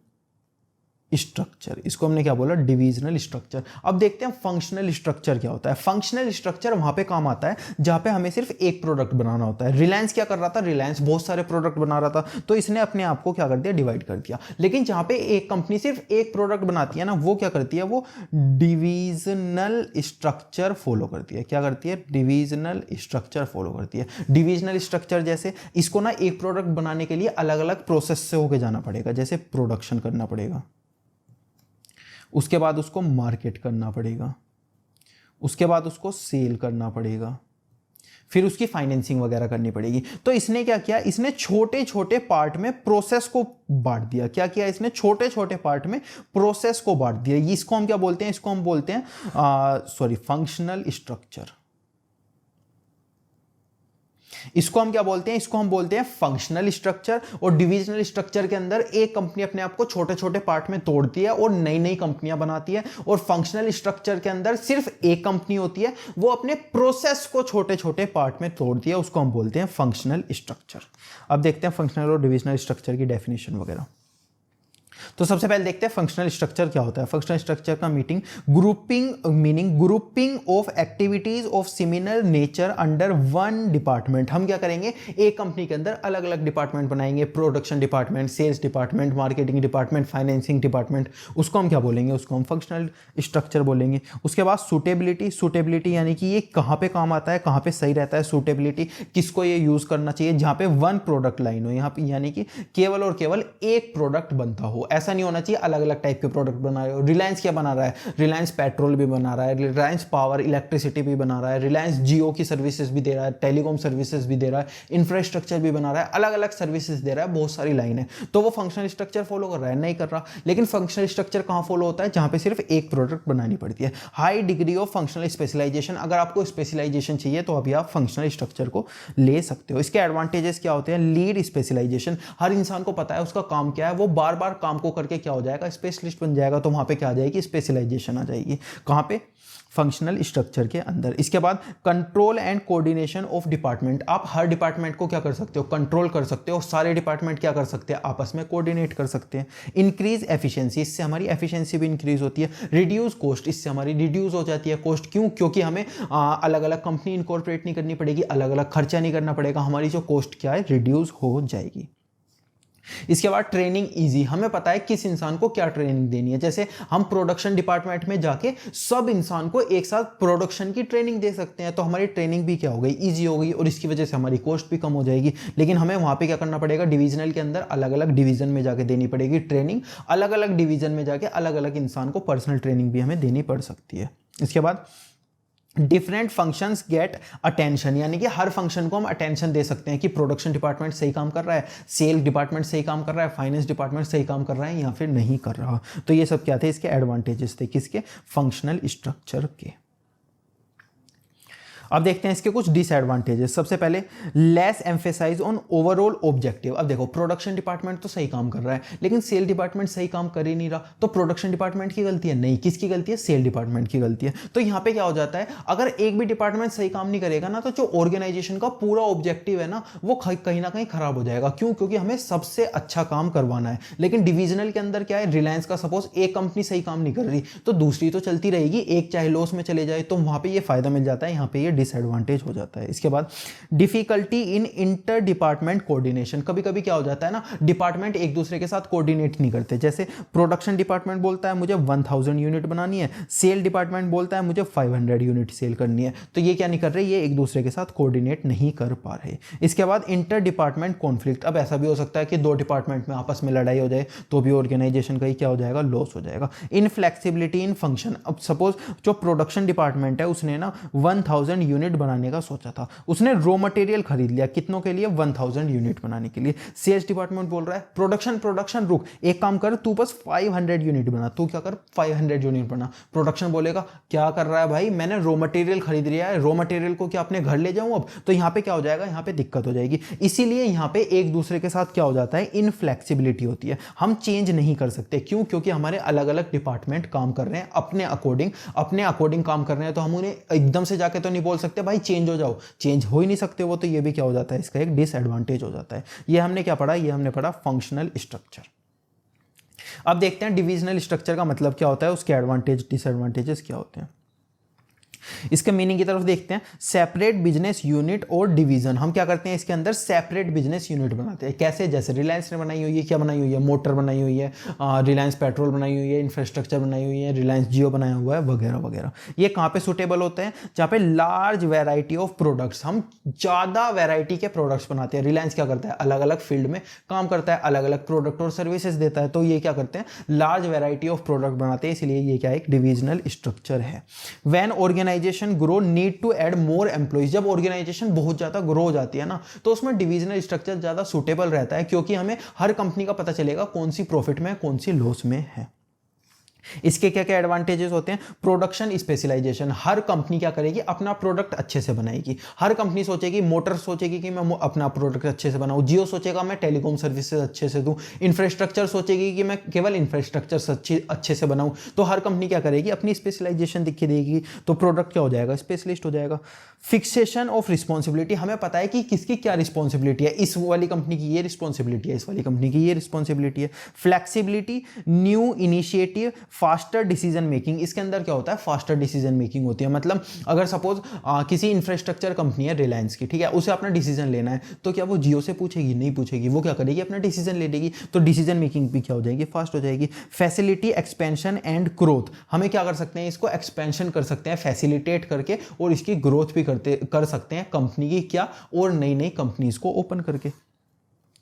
स्ट्रक्चर। इसको हमने क्या बोला, डिविजनल स्ट्रक्चर। अब देखते हैं फंक्शनल स्ट्रक्चर क्या होता है। फंक्शनल स्ट्रक्चर वहां पे काम आता है जहां पे हमें सिर्फ एक प्रोडक्ट बनाना होता है। रिलायंस क्या कर रहा था, रिलायंस बहुत सारे प्रोडक्ट बना रहा था, तो इसने अपने आप को क्या कर दिया, डिवाइड कर दिया। लेकिन जहां पे एक कंपनी सिर्फ एक प्रोडक्ट बनाती है ना, वो क्या करती है, वो डिविजनल स्ट्रक्चर फॉलो करती है। क्या करती है, डिविजनल स्ट्रक्चर फॉलो करती है। डिविजनल स्ट्रक्चर जैसे इसको ना एक प्रोडक्ट बनाने के लिए अलग अलग प्रोसेस से होके जाना पड़ेगा, जैसे प्रोडक्शन करना पड़ेगा, उसके बाद उसको मार्केट करना पड़ेगा, उसके बाद उसको सेल करना पड़ेगा, फिर उसकी फाइनेंसिंग वगैरह करनी पड़ेगी। तो इसने क्या किया, इसने छोटे छोटे पार्ट में प्रोसेस को बांट दिया। क्या किया इसने, छोटे छोटे पार्ट में प्रोसेस को बांट दिया। इसको हम क्या बोलते हैं, इसको हम बोलते हैं फंक्शनल स्ट्रक्चर। इसको हम क्या बोलते हैं, इसको हम बोलते हैं फंक्शनल स्ट्रक्चर। और डिविजनल स्ट्रक्चर के अंदर एक कंपनी अपने आप को छोटे छोटे पार्ट में तोड़ती है और नई नई कंपनियां बनाती है। और फंक्शनल स्ट्रक्चर के अंदर सिर्फ एक कंपनी होती है, वो अपने प्रोसेस को छोटे छोटे पार्ट में तोड़ती है, उसको हम बोलते हैं फंक्शनल स्ट्रक्चर। अब देखते हैं फंक्शनल और डिविजनल स्ट्रक्चर की डेफिनेशन वगैरह। तो सबसे पहले देखते हैं फंक्शनल स्ट्रक्चर क्या होता है। फंक्शनल स्ट्रक्चर का meaning grouping of activities of similar nature under one department. हम क्या करेंगे, एक कंपनी के अंदर अलग अलग डिपार्टमेंट बनाएंगे, production department, sales department, marketing department, financing department. उसको हम क्या बोलेंगे, उसको हम फंक्शनल स्ट्रक्चर बोलेंगे। उसके बाद सुटेबिलिटी यानी कि ये कहाँ पे काम आता है, कहाँ पे सही रहता है। सुटेबिलिटी किसको ये यूज करना चाहिए, जहाँ पे वन प्रोडक्ट लाइन हो, यहाँ पे यानी कि केवल और केवल एक प्रोडक्ट बनता हो। ऐसा नहीं होना चाहिए अलग अलग टाइप के प्रोडक्ट बना रहे हो। रिलायंस क्या बना रहा है, रिलायंस पेट्रोल भी बना रहा है, रिलायंस पावर इलेक्ट्रिसिटी भी बना रहा है, रिलायंस जियो की सर्विसेज भी दे रहा है, टेलीकॉम सर्विसेज भी दे रहा है, इंफ्रास्ट्रक्चर भी बना रहा है, अलग अलग सर्विसेज दे रहा है, बहुत सारी लाइन है। तो वो फंक्शनल स्ट्रक्चर फॉलो कर रहा है, नहीं कर रहा। लेकिन फंक्शनल स्ट्रक्चर कहां फॉलो होता है, जहां पे सिर्फ एक प्रोडक्ट बनानी पड़ती है। High degree of functional specialisation, अगर आपको स्पेशलाइजेशन चाहिए तो अभी आप फंक्शनल स्ट्रक्चर को ले सकते हो। इसके एडवांटेजेस क्या होते हैं, लीड स्पेशलाइजेशन, हर इंसान को पता है उसका काम क्या है, वो बार बार काम को करके क्या हो जाएगा, स्पेशलिस्ट बन जाएगा। तो वहां पे क्या आ जाएगी, स्पेशलाइजेशन आ जाएगी। कहां पे, फंक्शनल स्ट्रक्चर के अंदर। इसके बाद control and coordination of department, आप हर डिपार्टमेंट को क्या कर सकते हो, कंट्रोल कर सकते हो। सारे डिपार्टमेंट क्या कर सकते हैं, आपस में कोऑर्डिनेट कर सकते हैं। इंक्रीज एफिशिएंसी, इससे हमारी एफिशिएंसी भी इंक्रीज होती है। रिड्यूस कॉस्ट, इससे हमारी रिड्यूस हो जाती है कॉस्ट। क्यों, क्योंकि हमें अलग अलग कंपनी इनकॉर्पोरेट नहीं करनी पड़ेगी, अलग अलग खर्चा नहीं करना पड़ेगा, हमारी जो कॉस्ट क्या है, रिड्यूस हो जाएगी। इसके बाद ट्रेनिंग इजी, हमें पता है किस इंसान को क्या ट्रेनिंग देनी है। जैसे हम प्रोडक्शन डिपार्टमेंट में जाके सब इंसान को एक साथ प्रोडक्शन की ट्रेनिंग दे सकते हैं, तो हमारी ट्रेनिंग भी क्या हो गई, इजी हो गई, और इसकी वजह से हमारी कॉस्ट भी कम हो जाएगी। लेकिन हमें वहां पे क्या करना पड़ेगा, डिवीजनल के अंदर अलग अलग डिवीजन में जाके देनी पड़ेगी ट्रेनिंग, अलग अलग डिवीजन में जाके अलग अलग इंसान को पर्सनल ट्रेनिंग भी हमें देनी पड़ सकती है। इसके बाद डिफरेंट फंक्शंस गेट अटेंशन, यानी कि हर फंक्शन को हम अटेंशन दे सकते हैं कि प्रोडक्शन डिपार्टमेंट सही काम कर रहा है, सेल डिपार्टमेंट सही काम कर रहा है, फाइनेंस डिपार्टमेंट सही काम कर रहा है या फिर नहीं कर रहा। तो ये सब क्या थे, इसके एडवांटेजेस थे, किसके, फंक्शनल स्ट्रक्चर के। अब देखते हैं इसके कुछ डिसएडवांटेजेस। सबसे पहले less emphasise on overall objective. अब देखो प्रोडक्शन डिपार्टमेंट तो सही काम कर रहा है लेकिन सेल डिपार्टमेंट सही काम कर ही नहीं रहा, तो प्रोडक्शन डिपार्टमेंट की गलती है? नहीं, किसकी गलती है? सेल डिपार्टमेंट की गलती है। तो यहां पे क्या हो जाता है, अगर एक भी डिपार्टमेंट सही काम नहीं करेगा ना तो जो ऑर्गेनाइजेशन का पूरा ऑब्जेक्टिव है ना वो कहीं ना कहीं खराब हो जाएगा। क्यों? क्योंकि हमें सबसे अच्छा काम करवाना है। लेकिन डिवीजनल के अंदर क्या है, रिलायंस का सपोज एक कंपनी सही काम नहीं कर रही तो दूसरी तो चलती रहेगी, एक चाहे लॉस में चले जाए, तो वहां पे ये फायदा मिल जाता है, यहाँ पे ये डिसएडवांटेज हो जाता है। इसके बाद difficulty in inter department coordination. कभी कभी क्या हो जाता है ना, डिपार्टमेंट एक दूसरे के साथ कोऑर्डिनेट नहीं करते। जैसे प्रोडक्शन डिपार्टमेंट बोलता है मुझे 1000 यूनिट बनानी है, सेल डिपार्टमेंट बोलता है मुझे 500 यूनिट सेल करनी है, तो ये क्या नहीं कर रहे, ये एक दूसरे के साथ कोऑर्डिनेट नहीं कर पा रहे। इसके बाद इंटर डिपार्टमेंट कॉन्फ्लिक्ट। अब ऐसा भी हो सकता है कि दो डिपार्टमेंट में आपस में लड़ाई हो जाए तो भी ऑर्गेनाइजेशन का ही क्या हो जाएगा, लॉस हो जाएगा। इनफ्लेक्सिबिलिटी इन फंक्शन। अब सपोज जो प्रोडक्शन डिपार्टमेंट है उसने ना 1000 यूनिट बनाने का सोचा था, उसने रॉ मटेरियल खरीद लिया, कितनों के लिए? 1000 यूनिट बनाने के लिए। सेल्स डिपार्टमेंट बोल रहा है प्रोडक्शन रुक, एक काम कर, तू बस 500 यूनिट बना, तू क्या कर 500 यूनिट बना। प्रोडक्शन बोलेगा क्या कर रहा है भाई, मैंने रॉ मटेरियल खरीद लिया है, रॉ मटेरियल को क्या अपने घर ले जाऊं अब? तो यहां पे क्या हो जाएगा, यहां पे दिक्कत हो जाएगी। इसीलिए यहां पे एक दूसरे के साथ क्या हो जाता है, इनफ्लेक्सिबिलिटी होती है। हम चेंज नहीं कर सकते। क्यों? क्योंकि हमारे अलग अलग डिपार्टमेंट काम कर रहे हैं अपने अकॉर्डिंग काम कर रहे हैं, तो हम उन्हें एकदम से जाके तो नहीं बोल सकते भाई चेंज हो जाओ, चेंज हो ही नहीं सकते वो, तो ये भी क्या हो जाता है, इसका एक डिसएडवांटेज हो जाता है। ये हमने क्या पढ़ा, ये हमने पढ़ा फंक्शनल स्ट्रक्चर। अब देखते हैं डिविजनल स्ट्रक्चर का मतलब क्या होता है, उसके एडवांटेज डिसएडवांटेजेस क्या होते हैं। इसके मीनिंग की तरफ देखते हैं। सेपरेट बिजनेस यूनिट और डिवीजन। हम क्या करते हैं इसके अंदर, सेपरेट बिजनेस यूनिट बनाते हैं। कैसे? जैसे रिलायंस ने बनाई हुई है, क्या बनाई हुई है, मोटर बनाई हुई है, रिलायंस पेट्रोल बनाई हुई है, इंफ्रास्ट्रक्चर बनाई हुई है, रिलायंस जियो बनाया हुआ है, वगैरह वगैरह। ये कहाँ पे सुटेबल होते हैं, जहाँ पे लार्ज वेराइटी ऑफ प्रोडक्ट्स, हम ज़्यादा वेराइटी के प्रोडक्ट्स बनाते हैं। रिलायंस क्या करता है, अलग अलग फील्ड में काम करता है, अलग अलग प्रोडक्ट और सर्विसेज देता है, तो ये क्या करते हैं, लार्ज वेराइटी ऑफ प्रोडक्ट बनाते हैं, इसलिए ये क्या एक डिविजनल स्ट्रक्चर है। When organisation grow need to add more employees. जब ऑर्गेनाइजेशन बहुत ज्यादा ग्रो हो जाती है ना तो उसमें डिविजनल स्ट्रक्चर ज्यादा सुटेबल रहता है, क्योंकि हमें हर कंपनी का पता चलेगा कौन सी प्रॉफिट में कौन सी लॉस में है। इसके क्या क्या एडवांटेजेस होते हैं। Production specialisation. हर कंपनी क्या करेगी, अपना प्रोडक्ट अच्छे से बनाएगी। हर कंपनी सोचेगी, मोटर सोचेगी कि मैं अपना प्रोडक्ट अच्छे से बनाऊं, जियो सोचेगा मैं टेलीकॉम सर्विसेज अच्छे से दूं, इंफ्रास्ट्रक्चर सोचेगी कि मैं केवल इंफ्रास्ट्रक्चर अच्छे से बनाऊं। तो हर कंपनी क्या करेगी, अपनी स्पेशलाइजेशन दिखी देगी, तो प्रोडक्ट क्या हो जाएगा, स्पेशलिस्ट हो जाएगा। Fixation of responsibility. हमें पता है कि किसकी क्या रिस्पॉन्सिबिलिटी है, इस वाली कंपनी की ये रिस्पॉन्सिबिलिटी है, इस वाली कंपनी की ये रिस्पॉन्सिबिलिटी है। Flexibility, new initiative, faster decision making. इसके अंदर क्या होता है, फास्टर डिसीजन मेकिंग होती है। मतलब अगर सपोज किसी इंफ्रास्ट्रक्चर कंपनी है रिलायंस की, ठीक है, उसे अपना डिसीजन लेना है, तो क्या वो जियो से पूछेगी? नहीं पूछेगी, वो क्या करेगी, अपना डिसीजन ले लेगी, तो डिसीजन मेकिंग भी क्या हो जाएगी, फास्ट हो जाएगी। Facility expansion and growth. हमें क्या कर सकते हैं, इसको एक्सपेंशन कर सकते हैं फैसिलिटेट करके, और इसकी ग्रोथ भी कर सकते हैं कंपनी की क्या, और नई नई कंपनीज को ओपन करके।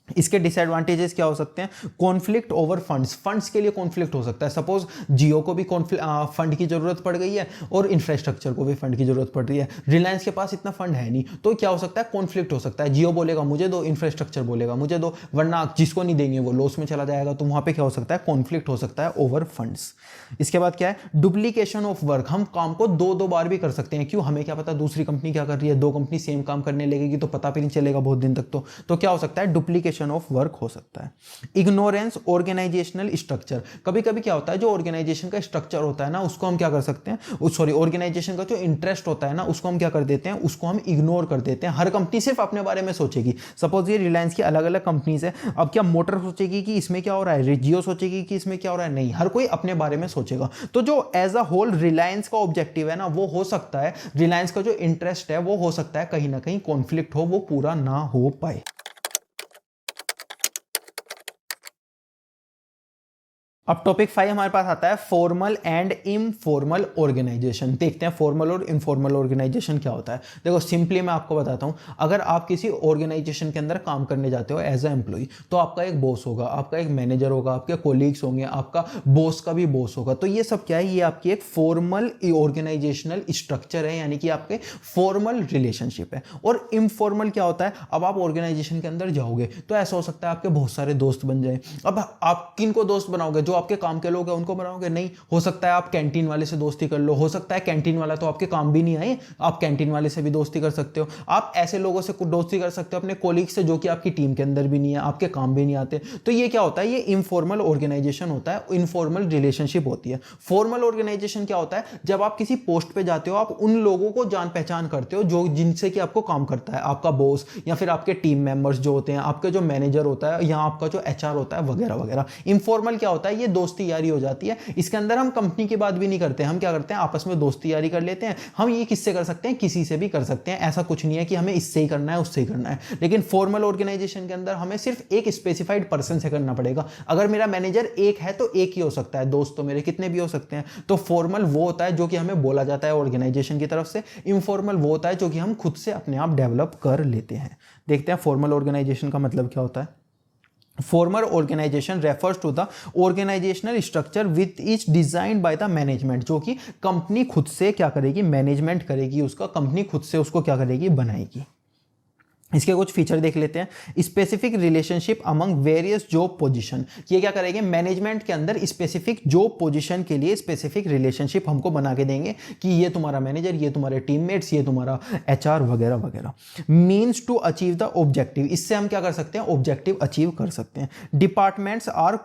इसके डिसएडवांटेजेस क्या हो सकते हैं। Conflict over funds. फंड्स के लिए कॉन्फ्लिक्ट हो सकता है। सपोज जियो को भी फंड की जरूरत पड़ गई है और इंफ्रास्ट्रक्चर को भी फंड की जरूरत पड़ रही है। रिलायंस के पास इतना फंड है नहीं, तो क्या हो सकता है, कॉन्फ्लिक्ट हो सकता है। जियो बोलेगा मुझे दो, इंफ्रास्ट्रक्चर बोलेगा मुझे दो, वरना जिसको नहीं देंगे वो लॉस में चला जाएगा, तो वहां पर क्या हो सकता है, कॉन्फ्लिक्ट हो सकता है ओवर फंड्स। इसके बाद क्या है, डुप्लीकेशन ऑफ वर्क। हम काम को दो दो बार भी कर सकते हैं। क्यों, हमें क्या पता दूसरी कंपनी क्या कर रही है, दो कंपनी सेम काम करने लगेगी तो पता भी नहीं चलेगा बहुत दिन तक। तो क्या हो सकता है, डुप्लीकेशन ऑफ वर्क हो सकता है। Ignorance organisational structure. कभी कभी क्या होता है, जो ऑर्गेनाइजेशन का स्ट्रक्चर होता है ना, उसको हम क्या कर सकते हैं, सॉरी ऑर्गेनाइजेशन का जो इंटरेस्ट होता है ना, उसको हम क्या कर देते हैं, उसको हम इग्नोर कर देते हैं। हर कंपनी सिर्फ अपने बारे में सोचेगी। सपोज ये रिलायंस की अलग अलग कंपनीज है, अब क्या मोटर सोचेगी कि इसमें क्या हो रहा है, जियो सोचेगी कि इसमें क्या हो रहा है, नहीं, हर कोई अपने बारे में सोचेगा। तो जो एज अ होल रिलायंस का ऑब्जेक्टिव है ना, वो हो सकता है, रिलायंस का जो इंटरेस्ट है वो हो सकता है कहीं ना कहीं कॉन्फ्लिक्ट हो, वो पूरा ना हो पाए। अब टॉपिक 5 हमारे पास आता है फॉर्मल एंड इनफॉर्मल ऑर्गेनाइजेशन। देखते हैं फॉर्मल और इनफॉर्मल ऑर्गेनाइजेशन क्या होता है। देखो सिंपली मैं आपको बताता हूं, अगर आप किसी ऑर्गेनाइजेशन के अंदर काम करने जाते हो एज अ एम्प्लॉय, तो आपका एक बॉस होगा, आपका एक मैनेजर होगा, आपके कोलीग्स होंगे, आपका बॉस का भी बॉस होगा। तो ये सब क्या है, ये आपकी एक फॉर्मल ऑर्गेनाइजेशनल स्ट्रक्चर है, यानी कि आपके फॉर्मल रिलेशनशिप है। और इनफॉर्मल क्या होता है, अब आप ऑर्गेनाइजेशन के अंदर जाओगे तो ऐसा हो सकता है आपके बहुत सारे दोस्त बन जाए। अब आप किन को दोस्त बनाओगे, जो आपके काम के लोग हैं उनको बनाओगे? नहीं। हो सकता है आप कैंटीन वाले से दोस्ती कर लो, हो सकता है कैंटीन वाला तो आपके काम भी नहीं आए, आप कैंटीन वाले से भी दोस्ती कर सकते हो। आप ऐसे लोगों से दोस्ती कर सकते हो अपने कोलीग से जो कि आपकी टीम के अंदर भी नहीं है, आपके काम भी नहीं आते। तो ये क्या होता है, ये इनफॉर्मल ऑर्गेनाइजेशन होता है, इनफॉर्मल रिलेशनशिप होती है। फॉर्मल ऑर्गेनाइजेशन क्या होता है, जब आप किसी पोस्ट पे जाते हो, आप उन लोगों को जान पहचान करते हो जो जिनसे कि आपको काम करता है, आपका बॉस या फिर आपके टीम मेंबर्स जो होते हैं, आपके जो मैनेजर होता है या आपका जो एचआर होता है वगैरह वगैरह। इनफॉर्मल क्या होता है, ये दोस्ती यारी हो जाती है। इसके अंदर हम कंपनी की बात भी नहीं करते, हम क्या करते हैं, आपस में दोस्ती यारी कर लेते हैं। हम ये किससे कर सकते हैं, किसी से भी कर सकते हैं। ऐसा कुछ नहीं है कि हमें इससे ही करना है उससे ही करना है। लेकिन फॉर्मल ऑर्गेनाइजेशन के अंदर हमें सिर्फ एक स्पेसिफाइड पर्सन से करना पड़ेगा। अगर मेरा मैनेजर एक है तो एक ही हो सकता है, दोस्त तो मेरे कितने भी हो सकते हैं। तो फॉर्मल वो होता है जो कि हमें बोला जाता है ऑर्गेनाइजेशन की तरफ से, इनफॉर्मल वो होता है जो कि हम खुद से अपने आप डेवलप कर लेते हैं। देखते हैं फॉर्मल ऑर्गेनाइजेशन का मतलब क्या होता है। Formal organization refers to the organizational structure which is designed by the management, जो कि कंपनी खुद से क्या करेगी, मैनेजमेंट करेगी उसका, कंपनी खुद से उसको क्या करेगी, बनाएगी। इसके कुछ फीचर देख लेते हैं। Specific relationship among various job position, ये क्या करेंगे, मैनेजमेंट के अंदर स्पेसिफिक जॉब पोजीशन के लिए स्पेसिफिक रिलेशनशिप हमको बना के देंगे कि ये तुम्हारा मैनेजर, ये तुम्हारे टीममेट्स, ये तुम्हारा एचआर वगैरह वगैरह। Means to achieve the objective, इससे हम क्या कर सकते हैं, ऑब्जेक्टिव अचीव कर सकते हैं। डिपार्टमेंट्स आर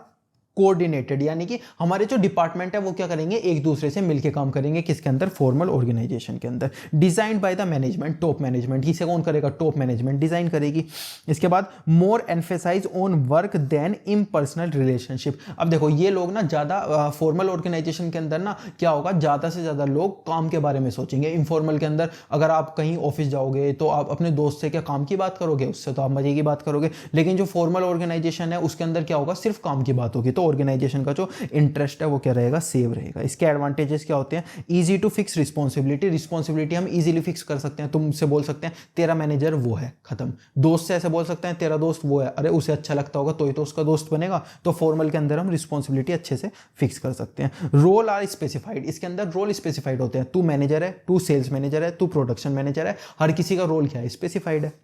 कोऑर्डिनेटेड, यानी कि हमारे जो डिपार्टमेंट है वो क्या करेंगे, एक दूसरे से मिलके काम करेंगे। किसके अंदर, फॉर्मल ऑर्गेनाइजेशन के अंदर। Design by the management, top management, किसे कौन करेगा, टॉप मैनेजमेंट डिजाइन करेगी। इसके बाद more emphasise on work then impersonal relationship. अब देखो ये लोग ना ज्यादा फॉर्मल ऑर्गेनाइजेशन के अंदर ना क्या होगा, ज्यादा से ज्यादा लोग काम के बारे में सोचेंगे। इनफॉर्मल के अंदर अगर आप कहीं ऑफिस जाओगे तो आप अपने दोस्त से क्या काम की बात करोगे, उससे तो आप मजे की बात करोगे। लेकिन जो फॉर्मल ऑर्गेनाइजेशन है उसके अंदर क्या होगा, सिर्फ काम की बात होगी। तो ऑर्गेनाइजेशन का जो इंटरेस्ट है वो क्या रहेगा, सेव रहेगा। इसके एडवांटेजेस क्या होते हैं, easy to fix responsibility, responsibility हम इजीली फिक्स कर सकते हैं। तुमसे बोल सकते हैं तेरा मैनेजर वो है, खत्म। दोस्त से ऐसे बोल सकते हैं तेरा दोस्त वो है, अरे उसे अच्छा लगता होगा तो ही तो उसका दोस्त बनेगा। तो फॉर्मल के अंदर हम रिस्पॉन्सिबिलिटी अच्छे से फिक्स कर सकते हैं। रोल आर स्पेसिफाइड, इसके अंदर रोल स्पेसिफाइड होते हैं। तू मैनेजर है, तू सेल्स मैनेजर है, तू प्रोडक्शन मैनेजर है, हर किसी का रोल क्या है, स्पेसिफाइड है।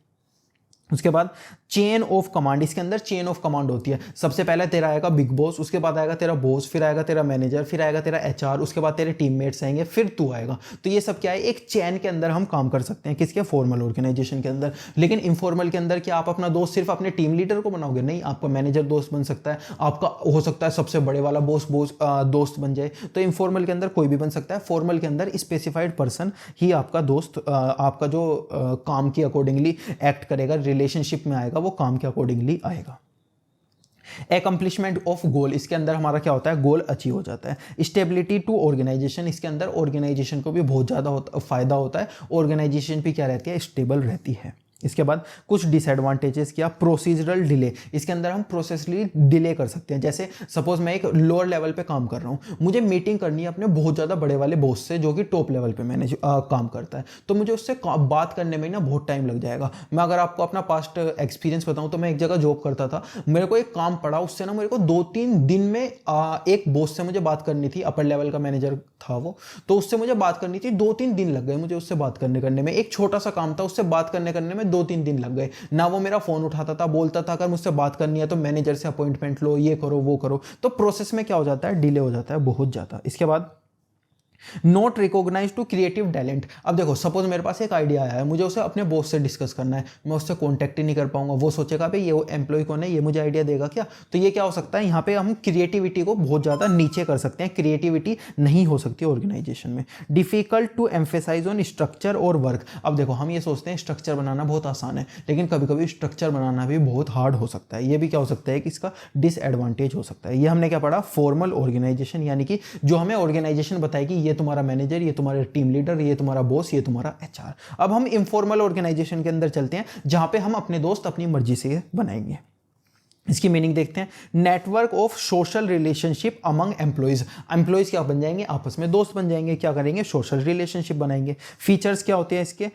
उसके बाद चेन ऑफ कमांड, इसके अंदर चेन ऑफ कमांड होती है। सबसे पहले तेरा आएगा बिग बॉस, उसके बाद आएगा तेरा बॉस, फिर आएगा तेरा मैनेजर, फिर आएगा तेरा एचआर, उसके बाद तेरे टीममेट्स आएंगे, फिर तू आएगा। तो ये सब क्या है, एक चेन के अंदर हम काम कर सकते हैं। किसके, फॉर्मल ऑर्गेनाइजेशन के अंदर। लेकिन इनफॉर्मल के अंदर क्या आप अपना दोस्त सिर्फ अपने टीम लीडर को बनाओगे, नहीं, आपका मैनेजर दोस्त बन सकता है, आपका हो सकता है सबसे बड़े वाला बॉस दोस्त बन जाए। तो इनफॉर्मल के अंदर कोई भी बन सकता है। फॉर्मल के अंदर स्पेसिफाइड पर्सन ही आपका दोस्त, आपका जो काम के अकॉर्डिंगली एक्ट करेगा, रिलेशनशिप में आएगा, वो काम के अकॉर्डिंगली आएगा। एकम्प्लिशमेंट ऑफ गोल, इसके अंदर हमारा क्या होता है, गोल अचीव हो जाता है। स्टेबिलिटी टू ऑर्गेनाइजेशन, इसके अंदर ऑर्गेनाइजेशन को भी बहुत ज़्यादा फायदा होता है। ऑर्गेनाइजेशन भी क्या रहती है, स्टेबल रहती है। इसके बाद कुछ डिसएडवांटेजेस क्या, प्रोसीजरल डिले, इसके अंदर हम प्रोसेसली डिले कर सकते हैं। जैसे सपोज मैं एक लोअर लेवल पे काम कर रहा हूँ, मुझे मीटिंग करनी है अपने बहुत ज़्यादा बड़े वाले बॉस से जो कि टॉप लेवल पे मैनेज काम करता है, तो मुझे उससे बात करने में ना बहुत टाइम लग जाएगा। मैं अगर आपको अपना पास्ट एक्सपीरियंस बताऊँ तो मैं एक जगह जॉब करता था, मेरे को एक काम पड़ा, उससे ना मेरे को 2-3 दिन में एक बॉस से मुझे बात करनी थी, अपर लेवल का मैनेजर था वो, तो उससे मुझे बात करनी थी। 2-3 दिन लग गए मुझे उससे बात करने में। एक छोटा सा काम था, उससे बात करने में 2-3 दिन लग गए। ना वो मेरा फोन उठाता था, बोलता था अगर मुझसे बात करनी है तो मैनेजर से अपॉइंटमेंट लो, ये करो वो करो। तो प्रोसेस में क्या हो जाता है, डिले हो जाता है बहुत ज्यादा। इसके बाद not recognise to creative talent. अब देखो सपोज मेरे पास एक आइडिया आया है, मुझे उसे अपने बॉस से डिस्कस करना है, मैं उससे कॉन्टैक्ट ही नहीं कर पाऊंगा। वो सोचेगा भाई ये एम्प्लॉय कौन है, ये मुझे आइडिया देगा क्या। तो ये क्या हो सकता है, यहाँ पे हम क्रिएटिविटी को बहुत ज़्यादा नीचे कर सकते हैं, क्रिएटिविटी नहीं हो सकती ऑर्गेनाइजेशन में। Difficult to emphasise on structure और वर्क। अब देखो हम ये सोचते हैं स्ट्रक्चर बनाना बहुत आसान है, लेकिन कभी कभी स्ट्रक्चर बनाना भी बहुत हार्ड हो सकता है। ये भी क्या हो सकता है कि इसका डिसएडवांटेज हो सकता है। ये हमने क्या पढ़ा, फॉर्मल ऑर्गेनाइजेशन, यानी कि जो हमें ऑर्गेनाइजेशन बताएगी ये तुम्हारा मैनेजर, ये तुम्हारे टीम लीडर, ये तुम्हारा बॉस, ये तुम्हारा एचआर। अब हम इनफॉर्मल ऑर्गेनाइजेशन के अंदर चलते हैं जहां पे हम अपने दोस्त अपनी मर्जी से बनाएंगे। इसकी मीनिंग देखते हैं। Network of social relationship among employees, employees क्या बन जाएंगे, आपस में दोस्त बन जाएंगे। क्या करेंगे, सोशल रिलेशनशिप बनाएंगे। फीचर्स क्या होते हैं इसके,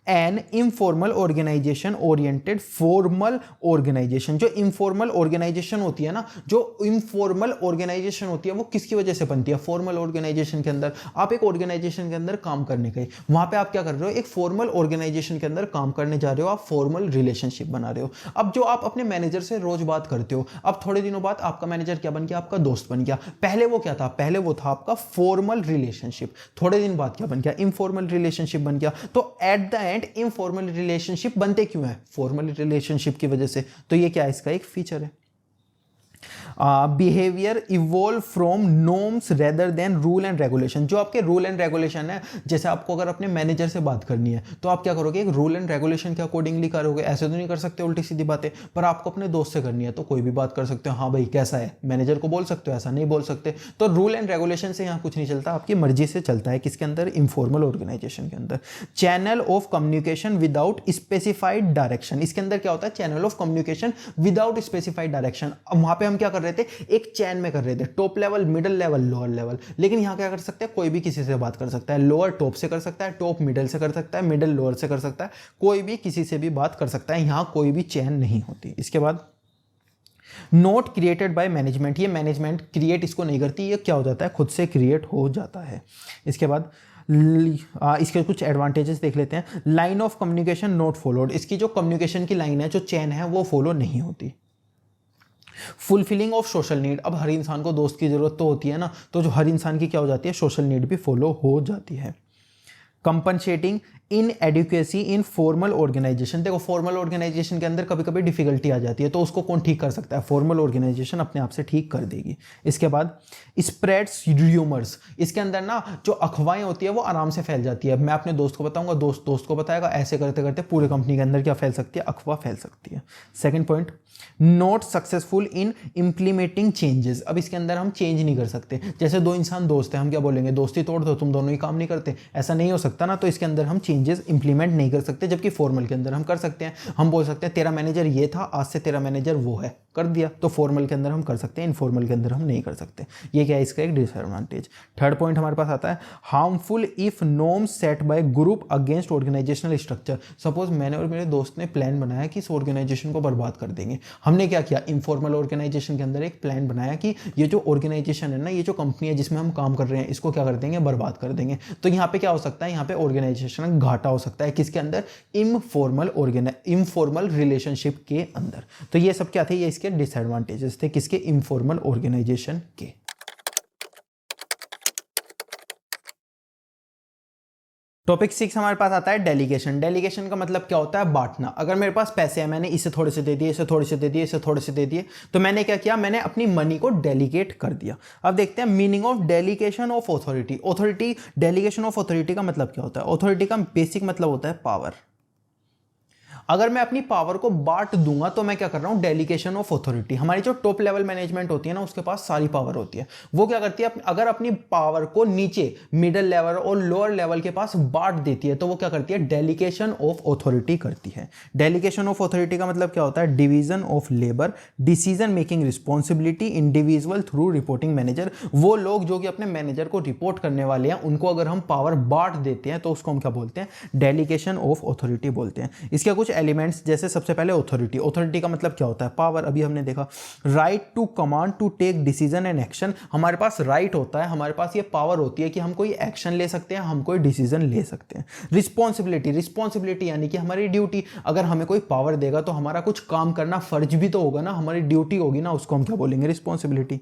an informal organisation oriented formal organisation. जो इनफॉर्मल ऑर्गेनाइजेशन होती है ना, जो इनफॉर्मल ऑर्गेनाइजेशन होती है वो किसकी वजह से बनती है? फॉर्मल ऑर्गेनाइजेशन के अंदर आप एक ऑर्गेनाइजेशन के अंदर काम करने गए, वहां पे आप क्या कर रहे हो? एक फॉर्मल ऑर्गेनाइजेशन के अंदर काम करने जा रहे हो, आप फॉर्मल रिलेशनशिप बना रहे हो। अब जो आप अपने मैनेजर से रोज बात करते हो, अब थोड़े दिनों बाद आपका मैनेजर क्या बन गया? आपका दोस्त बन गया। पहले वो क्या था? पहले वो था आपका फॉर्मल रिलेशनशिप, थोड़े दिन बाद क्या बन गया? इनफॉर्मल रिलेशनशिप बन गया। तो at the end informal relationship बनते क्यों है? फॉर्मल रिलेशनशिप की वजह से। तो ये क्या है? इसका एक फीचर है। Behaviour evolve from norms rather than rule and regulation. जो आपके रूल एंड रेगुलेशन है, जैसे आपको अगर अपने मैनेजर से बात करनी है तो आप क्या करोगे? एक रूल एंड रेगुलेशन के अकॉर्डिंगली करोगे। ऐसे तो नहीं कर सकते उल्टी सीधी बातें, पर आपको अपने दोस्त से करनी है तो कोई भी बात कर सकते हो। हाँ भाई कैसा है? मैनेजर को बोल सकते हो, ऐसा नहीं बोल सकते। तो रूल एंड रेगुलेशन से यहाँ कुछ नहीं चलता, आपकी मर्जी से चलता है। किसके अंदर? इनफॉर्मल ऑर्गेनाइजेशन के अंदर। Channel of communication without specified direction. इसके अंदर क्या होता है? Channel of communication without specified direction. अब वहां पे हम क्या कर रहे थे? एक चैन में कर रहे थे, top level, middle level, lower level. लेकिन यहां क्या कर सकते हैं? कोई भी किसी से बात कर सकता है। लोअर टॉप से कर सकता है, टॉप मिडिल से कर सकता है, मिडिल लोअर से कर सकता है। कोई भी किसी से भी बात कर सकता है, यहां कोई भी चैन नहीं होती। इसके बाद नोट क्रिएटेड बाय मैनेजमेंट। ये मैनेजमेंट क्रिएट इसको नहीं करती, ये क्या हो जाता है? खुद से क्रिएट हो जाता है। इसके बाद इसके कुछ एडवांटेजेस देख लेते हैं। Line of communication not followed. इसकी जो कम्युनिकेशन की लाइन है, जो चैन है, वो फॉलो नहीं होती। Fulfilling of social need. अब हर इंसान को दोस्त की जरूरत तो होती है ना, तो जो हर इंसान की क्या हो जाती है? सोशल नीड भी फॉलो हो जाती है। Compensating inadequacy in formal organisation. देखो फॉर्मल ऑर्गेनाइजेशन के अंदर कभी कभी डिफिकल्टी आ जाती है, तो उसको कौन ठीक कर सकता है? फॉर्मल ऑर्गेनाइजेशन अपने आप से ठीक कर देगी। इसके बाद स्प्रेड्स र्यूमर्स। इसके अंदर ना जो अफवाहें होती है वो आराम से फैल जाती है। मैं अपने दोस्त को बताऊंगा, दोस्त दोस्त को बताएगा, ऐसे करते करते पूरे कंपनी के अंदर क्या फैल सकती है? अफवाह फैल सकती है। Second point, not successful in implementing changes. अब इसके अंदर हम चेंज नहीं कर सकते। जैसे दो इंसान दोस्त हैं, हम क्या बोलेंगे? दोस्ती तोड़ दो, तुम दोनों ही काम नहीं करते, ऐसा नहीं हो सकता ना। तो इसके अंदर हम चेंजेस इंप्लीमेंट नहीं कर सकते, जबकि फॉर्मल के अंदर हम कर सकते हैं। हम बोल सकते हैं तेरा मैनेजर ये था, आज से तेरा मैनेजर वो है, कर दिया। तो फॉर्मल के अंदर हम कर सकते हैं, इनफॉर्मल के अंदर हम नहीं कर सकते। ये क्या है? इसका एक डिसएडवांटेज। थर्ड पॉइंट हमारे पास आता है harmful if norms set by group against organisational structure. Suppose मैंने और मेरे दोस्त ने प्लान बनाया कि इस ऑर्गेनाइजेशन को बर्बाद कर देंगे। हमने क्या किया? इनफॉर्मल ऑर्गेनाइजेशन के अंदर एक प्लान बनाया कि ये जो ऑर्गेनाइजेशन है ना, ये जो कंपनी है जिसमें हम काम कर रहे हैं, इसको क्या कर देंगे? बर्बाद कर देंगे। तो यहाँ पे क्या हो सकता है? यहाँ पे ऑर्गेनाइजेशन घाटा हो सकता है। किसके अंदर? इनफॉर्मल रिलेशनशिप के अंदर। तो ये सब क्या थे? ये इसके डिसएडवांटेजेस थे। किसके? इनफॉर्मल ऑर्गेनाइजेशन के। टॉपिक 6 हमारे पास आता है डेलीगेशन। डेलीगेशन का मतलब क्या होता है? बांटना। अगर मेरे पास पैसे हैं, मैंने इसे थोड़े से दे दिए, इसे थोड़े से दे दिए, इसे थोड़े से दे दिए, तो मैंने क्या किया? मैंने अपनी मनी को डेलीगेट कर दिया। अब देखते हैं meaning of delegation of authority. Authority, delegation of authority का मतलब क्या होता है? ऑथोरिटी का बेसिक मतलब होता है पावर। अगर मैं अपनी पावर को बांट दूंगा तो मैं क्या कर रहा हूं? Delegation of authority. हमारी जो टॉप लेवल मैनेजमेंट होती है ना, उसके पास सारी पावर होती है। वो क्या करती है? अगर अपनी पावर को नीचे मिडिल लेवल और लोअर लेवल के पास बांट देती है, तो वो क्या करती है? डेलीगेशन ऑफ ऑथोरिटी करती है। डेलीगेशन ऑफ ऑथोरिटी का मतलब क्या होता है? Division of labour, decision making responsibility individual through reporting manager. वो लोग जो कि अपने मैनेजर को रिपोर्ट करने वाले हैं, उनको अगर हम पावर बांट देते हैं तो उसको हम क्या बोलते हैं? डेलीगेशन ऑफ ऑथोरिटी बोलते हैं। इसके कुछ एलिमेंट्स, जैसे सबसे पहले ऑथोरिटी। ऑथोरिटी का मतलब क्या होता है? पावर। अभी हमने देखा right to command to take decision and action. हमारे पास राइट होता है, हमारे पास ये पावर होती है कि हम कोई एक्शन ले सकते हैं, हम कोई डिसीजन ले सकते हैं। रिस्पॉन्सिबिलिटी, रिस्पॉन्सिबिलिटी यानी कि हमारी ड्यूटी। अगर हमें कोई पावर देगा तो हमारा कुछ काम करना फर्ज भी तो होगा ना, हमारी ड्यूटी होगी ना, उसको हम क्या बोलेंगे? रिस्पॉन्सिबिलिटी।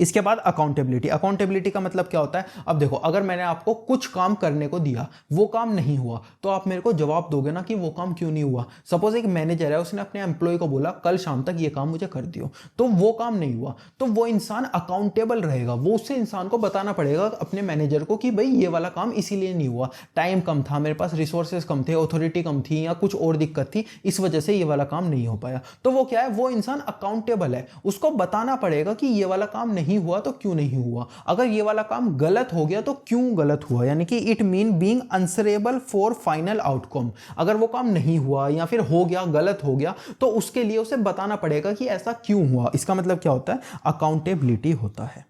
इसके बाद अकाउंटेबिलिटी। अकाउंटेबिलिटी का मतलब क्या होता है? अब देखो, अगर मैंने आपको कुछ काम करने को दिया, वो काम नहीं हुआ, तो आप मेरे को जवाब दोगे ना कि वो काम क्यों नहीं हुआ। सपोज एक मैनेजर है, उसने अपने एम्प्लॉय को बोला कल शाम तक ये काम मुझे कर दियो, तो वो काम नहीं हुआ, तो वो इंसान अकाउंटेबल रहेगा। वो उससे इंसान को बताना पड़ेगा अपने मैनेजर को कि भाई ये वाला काम इसीलिए नहीं हुआ, टाइम कम था, मेरे पास रिसोर्सेज कम थे, ऑथोरिटी कम थी, या कुछ और दिक्कत थी, इस वजह से ये वाला काम नहीं हो पाया। तो वो क्या है? वो इंसान अकाउंटेबल है, उसको बताना पड़ेगा कि ये वाला काम नहीं हुआ तो क्यों नहीं हुआ, अगर ये वाला काम गलत हो गया तो क्यों गलत हुआ। यानी कि it mean being answerable for final outcome. अगर वो काम नहीं हुआ या फिर हो गया, गलत हो गया, तो उसके लिए उसे बताना पड़ेगा कि ऐसा क्यों हुआ। इसका मतलब क्या होता है? अकाउंटेबिलिटी होता है।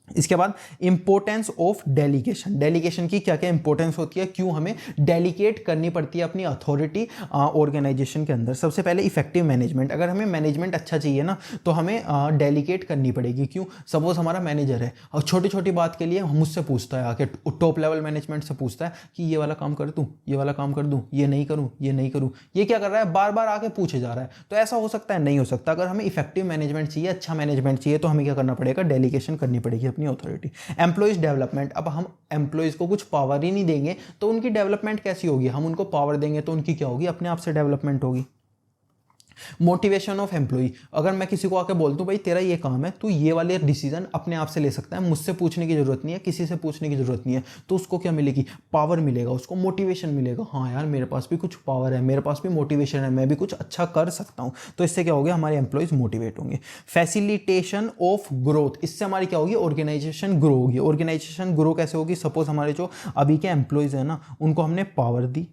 इसके बाद इंपॉर्टेंस ऑफ डेलीगेशन, डेलीगेशन की क्या क्या इंपॉर्टेंस होती है, क्यों हमें डेलीगेट करनी पड़ती है अपनी अथॉरिटी ऑर्गेनाइजेशन के अंदर। सबसे पहले इफेक्टिव मैनेजमेंट, अगर हमें मैनेजमेंट अच्छा चाहिए ना तो हमें डेलीगेट करनी पड़ेगी। क्यों? सपोज हमारा मैनेजर है और छोटी छोटी बात के लिए मुझसे पूछता है आके, टॉप लेवल मैनेजमेंट से पूछता है कि ये वाला काम कर दूं, ये वाला काम कर दूं, ये नहीं करूं, ये नहीं करूं, ये क्या कर रहा है, बार बार आके पूछे जा रहा है। तो ऐसा हो सकता है? नहीं हो सकता। अगर हमें इफेक्टिव मैनेजमेंट चाहिए, अच्छा मैनेजमेंट चाहिए, तो हमें क्या करना पड़ेगा, डेलीगेशन करनी पड़ेगी अपनी अथॉरिटी। एम्प्लॉइज डेवलपमेंट, अब हम एम्प्लॉइज को कुछ पावर ही नहीं देंगे तो उनकी डेवलपमेंट कैसी होगी, हम उनको पावर देंगे तो उनकी क्या होगी, अपने आप से डेवलपमेंट होगी। मोटिवेशन ऑफ एम्प्लॉय, अगर मैं किसी को आके बोल दूं भाई तेरा ये काम है, तू ये वाले डिसीजन अपने आप से ले सकता है, मुझसे पूछने की जरूरत नहीं है, किसी से पूछने की जरूरत नहीं है, तो उसको क्या मिलेगी, पावर मिलेगा, उसको मोटिवेशन मिलेगा। हाँ यार मेरे पास भी कुछ पावर है, मेरे पास भी मोटिवेशन है, मैं भी कुछ अच्छा कर सकता हूं। तो इससे क्या होगा, हमारे एम्प्लॉयज मोटिवेट होंगे। फैसिलिटेशन ऑफ ग्रोथ, इससे हमारी क्या होगी, ऑर्गेनाइजेशन ग्रो होगी। ऑर्गेनाइजेशन ग्रो कैसे होगी, सपोज हमारे जो अभी के एम्प्लॉयज है ना, उनको हमने पावर दी,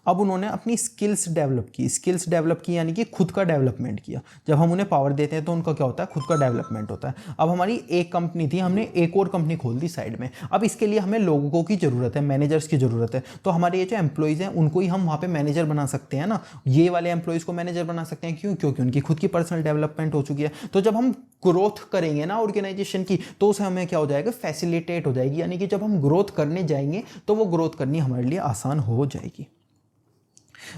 अब उन्होंने अपनी स्किल्स डेवलप की, स्किल्स डेवलप की यानी कि खुद का डेवलपमेंट किया। जब हम उन्हें पावर देते हैं तो उनका क्या होता है, खुद का डेवलपमेंट होता है। अब हमारी एक कंपनी थी, हमने एक और कंपनी खोल दी साइड में, अब इसके लिए हमें लोगों की ज़रूरत है, मैनेजर्स की ज़रूरत है। तो हमारे ये जो एम्प्लॉयज़ हैं उनको ही हम वहाँ पर मैनेजर बना सकते हैं ना, ये वाले एम्प्लॉयज़ को मैनेजर बना सकते हैं। क्यों? क्योंकि उनकी खुद की पर्सनल डेवलपमेंट हो चुकी है। तो जब हम ग्रोथ करेंगे ना ऑर्गेनाइजेशन की, तो उसे हमें क्या हो जाएगा, फैसिलिटेट हो जाएगी, यानी कि जब हम ग्रोथ करने जाएंगे तो वो ग्रोथ करनी हमारे लिए आसान हो जाएगी।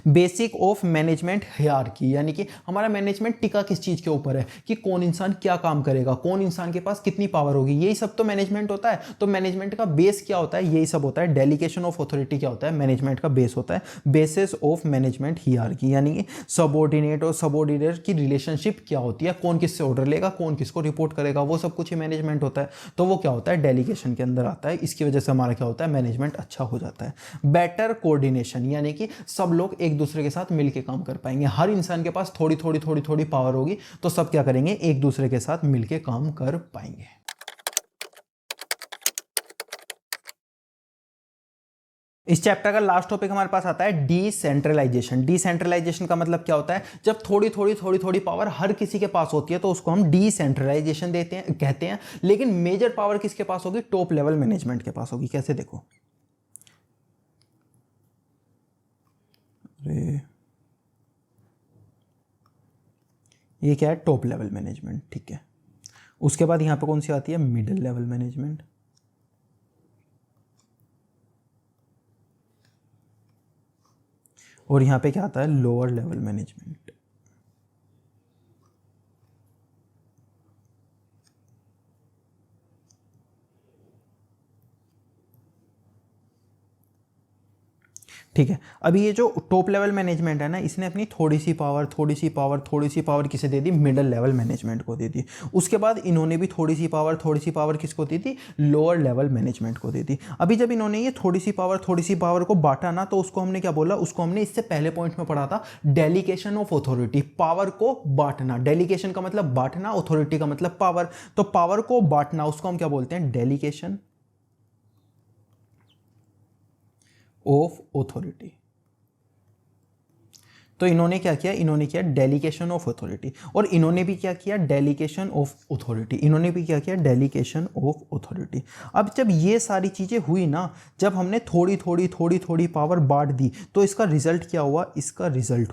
बेसिक ऑफ मैनेजमेंट हायरार्की, यानी कि हमारा मैनेजमेंट टिका किस चीज के ऊपर है, कि कौन इंसान क्या काम करेगा, कौन इंसान के पास कितनी पावर होगी, यही सब तो मैनेजमेंट होता है। तो मैनेजमेंट का बेस क्या होता है, यही सब होता है। डेलीगेशन ऑफ अथॉरिटी क्या होता है, मैनेजमेंट का बेस होता है। बेसिस ऑफ मैनेजमेंट हायरार्की, यानी कि सबऑर्डिनेट और सबऑर्डिनेट की रिलेशनशिप क्या होती है, कौन किससे ऑर्डर लेगा, कौन किसको रिपोर्ट करेगा, वो सब कुछ ही मैनेजमेंट होता है। तो वो क्या होता है, डेलीगेशन के अंदर आता है। इसकी वजह से हमारा क्या होता है, मैनेजमेंट अच्छा हो जाता है। बेटर कोऑर्डिनेशन, यानी कि सब लोग एक दूसरे के साथ मिलकर काम कर पाएंगे। हर इंसान के पास थोड़ी थोड़ी थोड़ी थोड़ी पावर होगी, तो सब क्या करेंगे, एक दूसरे के साथ मिलकर काम कर पाएंगे। इस चैप्टर का लास्ट टॉपिक हमारे पास आता है डिसेंट्रलाइजेशन। डिसेंट्रलाइजेशन का मतलब क्या होता है, जब थोड़ी थोड़ी थोड़ी थोड़ी पावर हर किसी के पास होती है तो उसको हम डिसेंट्रलाइजेशन देते हैं, कहते हैं। लेकिन मेजर पावर किसके पास होगी, टॉप लेवल मैनेजमेंट के पास होगी। कैसे, देखो, ये क्या है, टॉप लेवल मैनेजमेंट, ठीक है। उसके बाद यहां पे कौन सी आती है, मिडिल लेवल मैनेजमेंट। और यहां पे क्या आता है, लोअर लेवल मैनेजमेंट। ठीक है। अभी ये जो टॉप लेवल मैनेजमेंट है ना, इसने अपनी थोड़ी सी पावर थोड़ी सी पावर थोड़ी सी पावर किसे दे दी, मिडिल लेवल मैनेजमेंट को दे दी। उसके बाद इन्होंने भी थोड़ी सी पावर किसको दी थी, लोअर लेवल मैनेजमेंट को दे दी। अभी जब इन्होंने ये थोड़ी सी पावर को बांटा ना, तो उसको हमने क्या बोला, उसको हमने इससे पहले पॉइंट में पढ़ा था, डेलीगेशन ऑफ अथॉरिटी। पावर को बांटना, डेलीगेशन का मतलब बांटना, अथॉरिटी का मतलब पावर। तो पावर को बांटना उसको हम क्या बोलते हैं, डेलीगेशन ऑफ अथॉरिटी। तो इन्होंने क्या किया, इन्होंने किया डेलीगेशन ऑफ अथॉरिटी। और इन्होंने भी क्या किया, डेलीगेशन ऑफ अथॉरिटी। इन्होंने भी क्या किया, डेलीगेशन ऑफ अथॉरिटी। अब जब ये सारी चीज़ें हुई ना, जब हमने थोड़ी थोड़ी थोड़ी थोड़ी पावर बांट दी, तो इसका रिजल्ट क्या हुआ, इसका रिजल्ट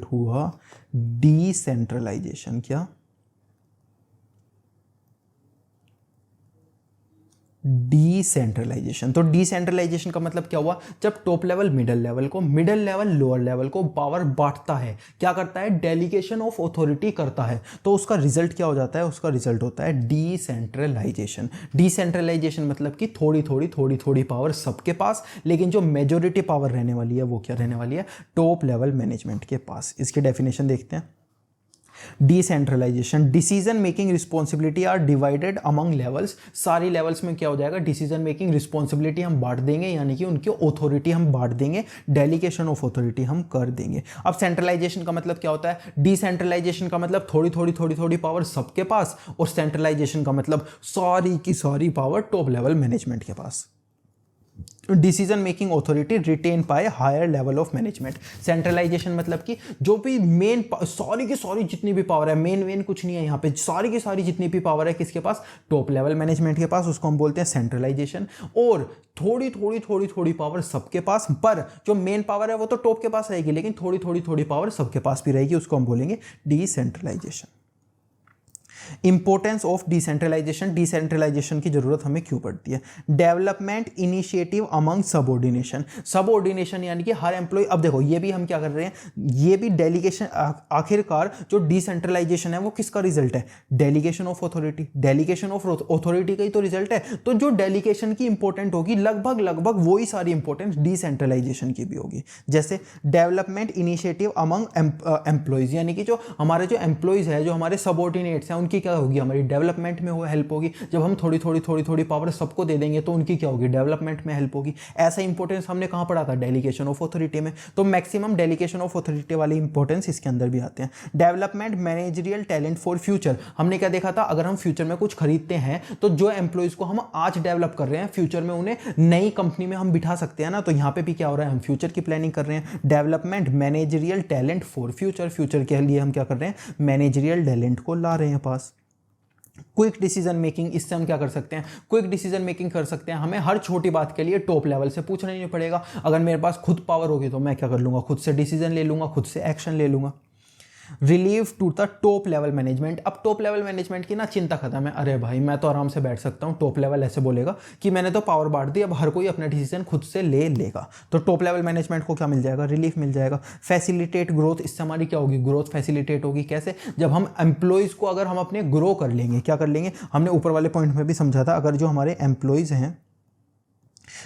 हुआ डिसेंट्रलाइजेशन। क्या, डिसेंट्रलाइजेशन। तो डिसेंट्रलाइजेशन का मतलब क्या हुआ, जब टॉप लेवल मिडिल लेवल को, मिडिल लेवल लोअर लेवल को पावर बांटता है, क्या करता है, डेलीगेशन ऑफ अथॉरिटी करता है, तो उसका रिजल्ट क्या हो जाता है, उसका रिजल्ट होता है डिसेंट्रलाइजेशन। डिसेंट्रलाइजेशन मतलब कि थोड़ी थोड़ी थोड़ी थोड़ी पावर सबके पास, लेकिन जो मेजोरिटी पावर रहने वाली है वो क्या रहने वाली है, टॉप लेवल मैनेजमेंट के पास। इसकी डेफिनेशन देखते हैं। Decentralisation, decision making responsibility are divided among levels. सारी लेवल्स में क्या हो जाएगा, डिसीजन मेकिंग रिस्पॉन्सिबिलिटी हम बांट देंगे, यानी कि उनकी अथॉरिटी हम बांट देंगे, डेलीगेशन ऑफ अथॉरिटी हम कर देंगे। अब सेंट्रलाइजेशन का मतलब क्या होता है, डिसेंट्रलाइजेशन का मतलब थोड़ी थोड़ी थोड़ी थोड़ी पावर सबके पास, और सेंट्रलाइजेशन का मतलब सारी की सारी पावर टॉप लेवल मैनेजमेंट के पास। डिसीजन मेकिंग ऑथोरिटी रिटेन पाए higher level of management. Centralisation मतलब कि जो भी मेन सारी की सारी जितनी भी पावर है, मेन कुछ नहीं है यहाँ पे, सारी की सारी जितनी भी पावर है किसके पास, टॉप लेवल मैनेजमेंट के पास, उसको हम बोलते हैं सेंट्रलाइजेशन। और थोड़ी पावर सबके पास, पर जो मेन पावर है वो तो टॉप के पास रहेगी, लेकिन थोड़ी पावर सबके पास भी रहेगी, उसको हम बोलेंगे decentralisation. Importance of decentralisation, decentralisation की जरूरत हमें क्यों पड़ती है। Development initiative among subordination, subordination यानी कि हर एम्प्लॉय, अब देखो ये भी हम क्या कर रहे हैं, ये भी डेलीगेशन, आखिरकार जो डिसेंट्रलाइजेशन है वो किसका रिजल्ट है, delegation of authority, delegation of authority का ही तो रिजल्ट है। तो जो डेलीगेशन की इंपॉर्टेंट होगी लगभग वही सारी इंपॉर्टेंस डिसेंट्रलाइजेशन की भी होगी। जैसे डेवलपमेंट इनिशिएटिव अमंग एम्प्लॉयज, यानी कि जो हमारे जो एम्प्लॉयज है, जो हमारे सबऑर्डिनेट्स हैं, उनकी क्या होगी, हमारी डेवलपमेंट में वो हेल्प होगी। जब हम थोड़ी पावर सबको दे देंगे तो उनकी क्या होगी, डेवलपमेंट में हेल्प होगी। ऐसा इंपॉर्टेंस हमने कहां पढ़ा था, डेलीगेशन ऑफ अथॉरिटी में। तो मैक्सिमम डेलीगेशन ऑफ अथॉरिटी वाली इंपॉर्टेंस इसके अंदर भी आते हैं। Development managerial talent for future, हमने क्या देखा था, अगर हम फ्यूचर में कुछ खरीदते हैं तो जो एम्प्लॉयज को हम आज डेवलप कर रहे हैं, फ्यूचर में उन्हें नई कंपनी में हम बिठा सकते हैं ना। तो यहां पे भी क्या हो रहा है, हम फ्यूचर की प्लानिंग कर रहे हैं। Development managerial talent for future, future के लिए हम क्या कर रहे हैं, मैनेजरियल टैलेंट को ला रहे हैं पास। क्विक डिसीजन मेकिंग, इससे हम क्या कर सकते हैं, क्विक डिसीजन मेकिंग कर सकते हैं। हमें हर छोटी बात के लिए टॉप लेवल से पूछना ही नहीं पड़ेगा। अगर मेरे पास खुद पावर होगी तो मैं क्या कर लूंगा, खुद से डिसीजन ले लूंगा, खुद से एक्शन ले लूंगा। Relieve to the top level management, अब टॉप लेवल मैनेजमेंट की ना चिंता खत्म है। अरे भाई मैं तो आराम से बैठ सकता हूँ, टॉप लेवल ऐसे बोलेगा कि मैंने तो पावर बांट दी, अब हर कोई अपना डिसीजन खुद से ले लेगा। तो टॉप लेवल मैनेजमेंट को क्या मिल जाएगा, रिलीफ मिल जाएगा। फैसिलिटेट ग्रोथ, इससे हमारी क्या होगी, ग्रोथ फैसिलिटेट होगी। कैसे, जब हम एम्प्लॉयज को अगर हम अपने ग्रो कर लेंगे, क्या कर लेंगे, हमने ऊपर वाले पॉइंट में भी समझा था, अगर जो हमारे एम्प्लॉयज हैं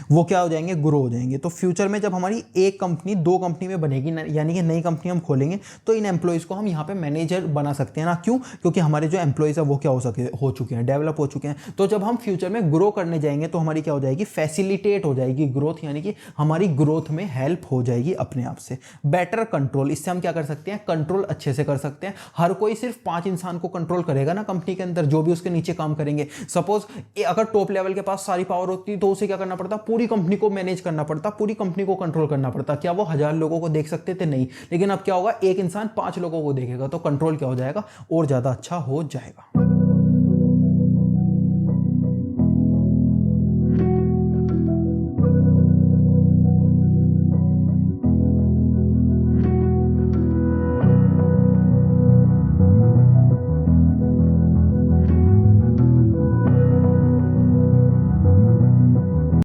वो क्या हो जाएंगे, ग्रो हो जाएंगे। तो फ्यूचर में जब हमारी एक कंपनी दो कंपनी में बनेगी, यानी कि नई कंपनी हम खोलेंगे, तो इन एम्प्लॉयज़ को हम यहाँ पे मैनेजर बना सकते हैं ना। क्यों, क्योंकि हमारे जो एम्प्लॉयज़ है वो क्या हो चुके हैं, डेवलप हो चुके हैं। तो जब हम फ्यूचर में ग्रो करने जाएंगे तो हमारी क्या हो जाएगी, फैसिलिटेट हो जाएगी ग्रोथ, यानी कि हमारी ग्रोथ में हेल्प हो जाएगी अपने आप से। बेटर कंट्रोल, इससे हम क्या कर सकते हैं, कंट्रोल अच्छे से कर सकते हैं। हर कोई सिर्फ 5 इंसान को कंट्रोल करेगा ना कंपनी के अंदर, जो भी उसके नीचे काम करेंगे। सपोज अगर टॉप लेवल के पास सारी पावर होती तो उसे क्या करना पड़ता, पूरी कंपनी को मैनेज करना पड़ता, पूरी कंपनी को कंट्रोल करना पड़ता। क्या वो 1000 लोगों को देख सकते थे, नहीं। लेकिन अब क्या होगा, एक इंसान 5 लोगों को देखेगा, तो कंट्रोल क्या हो जाएगा, और ज्यादा अच्छा हो जाएगा।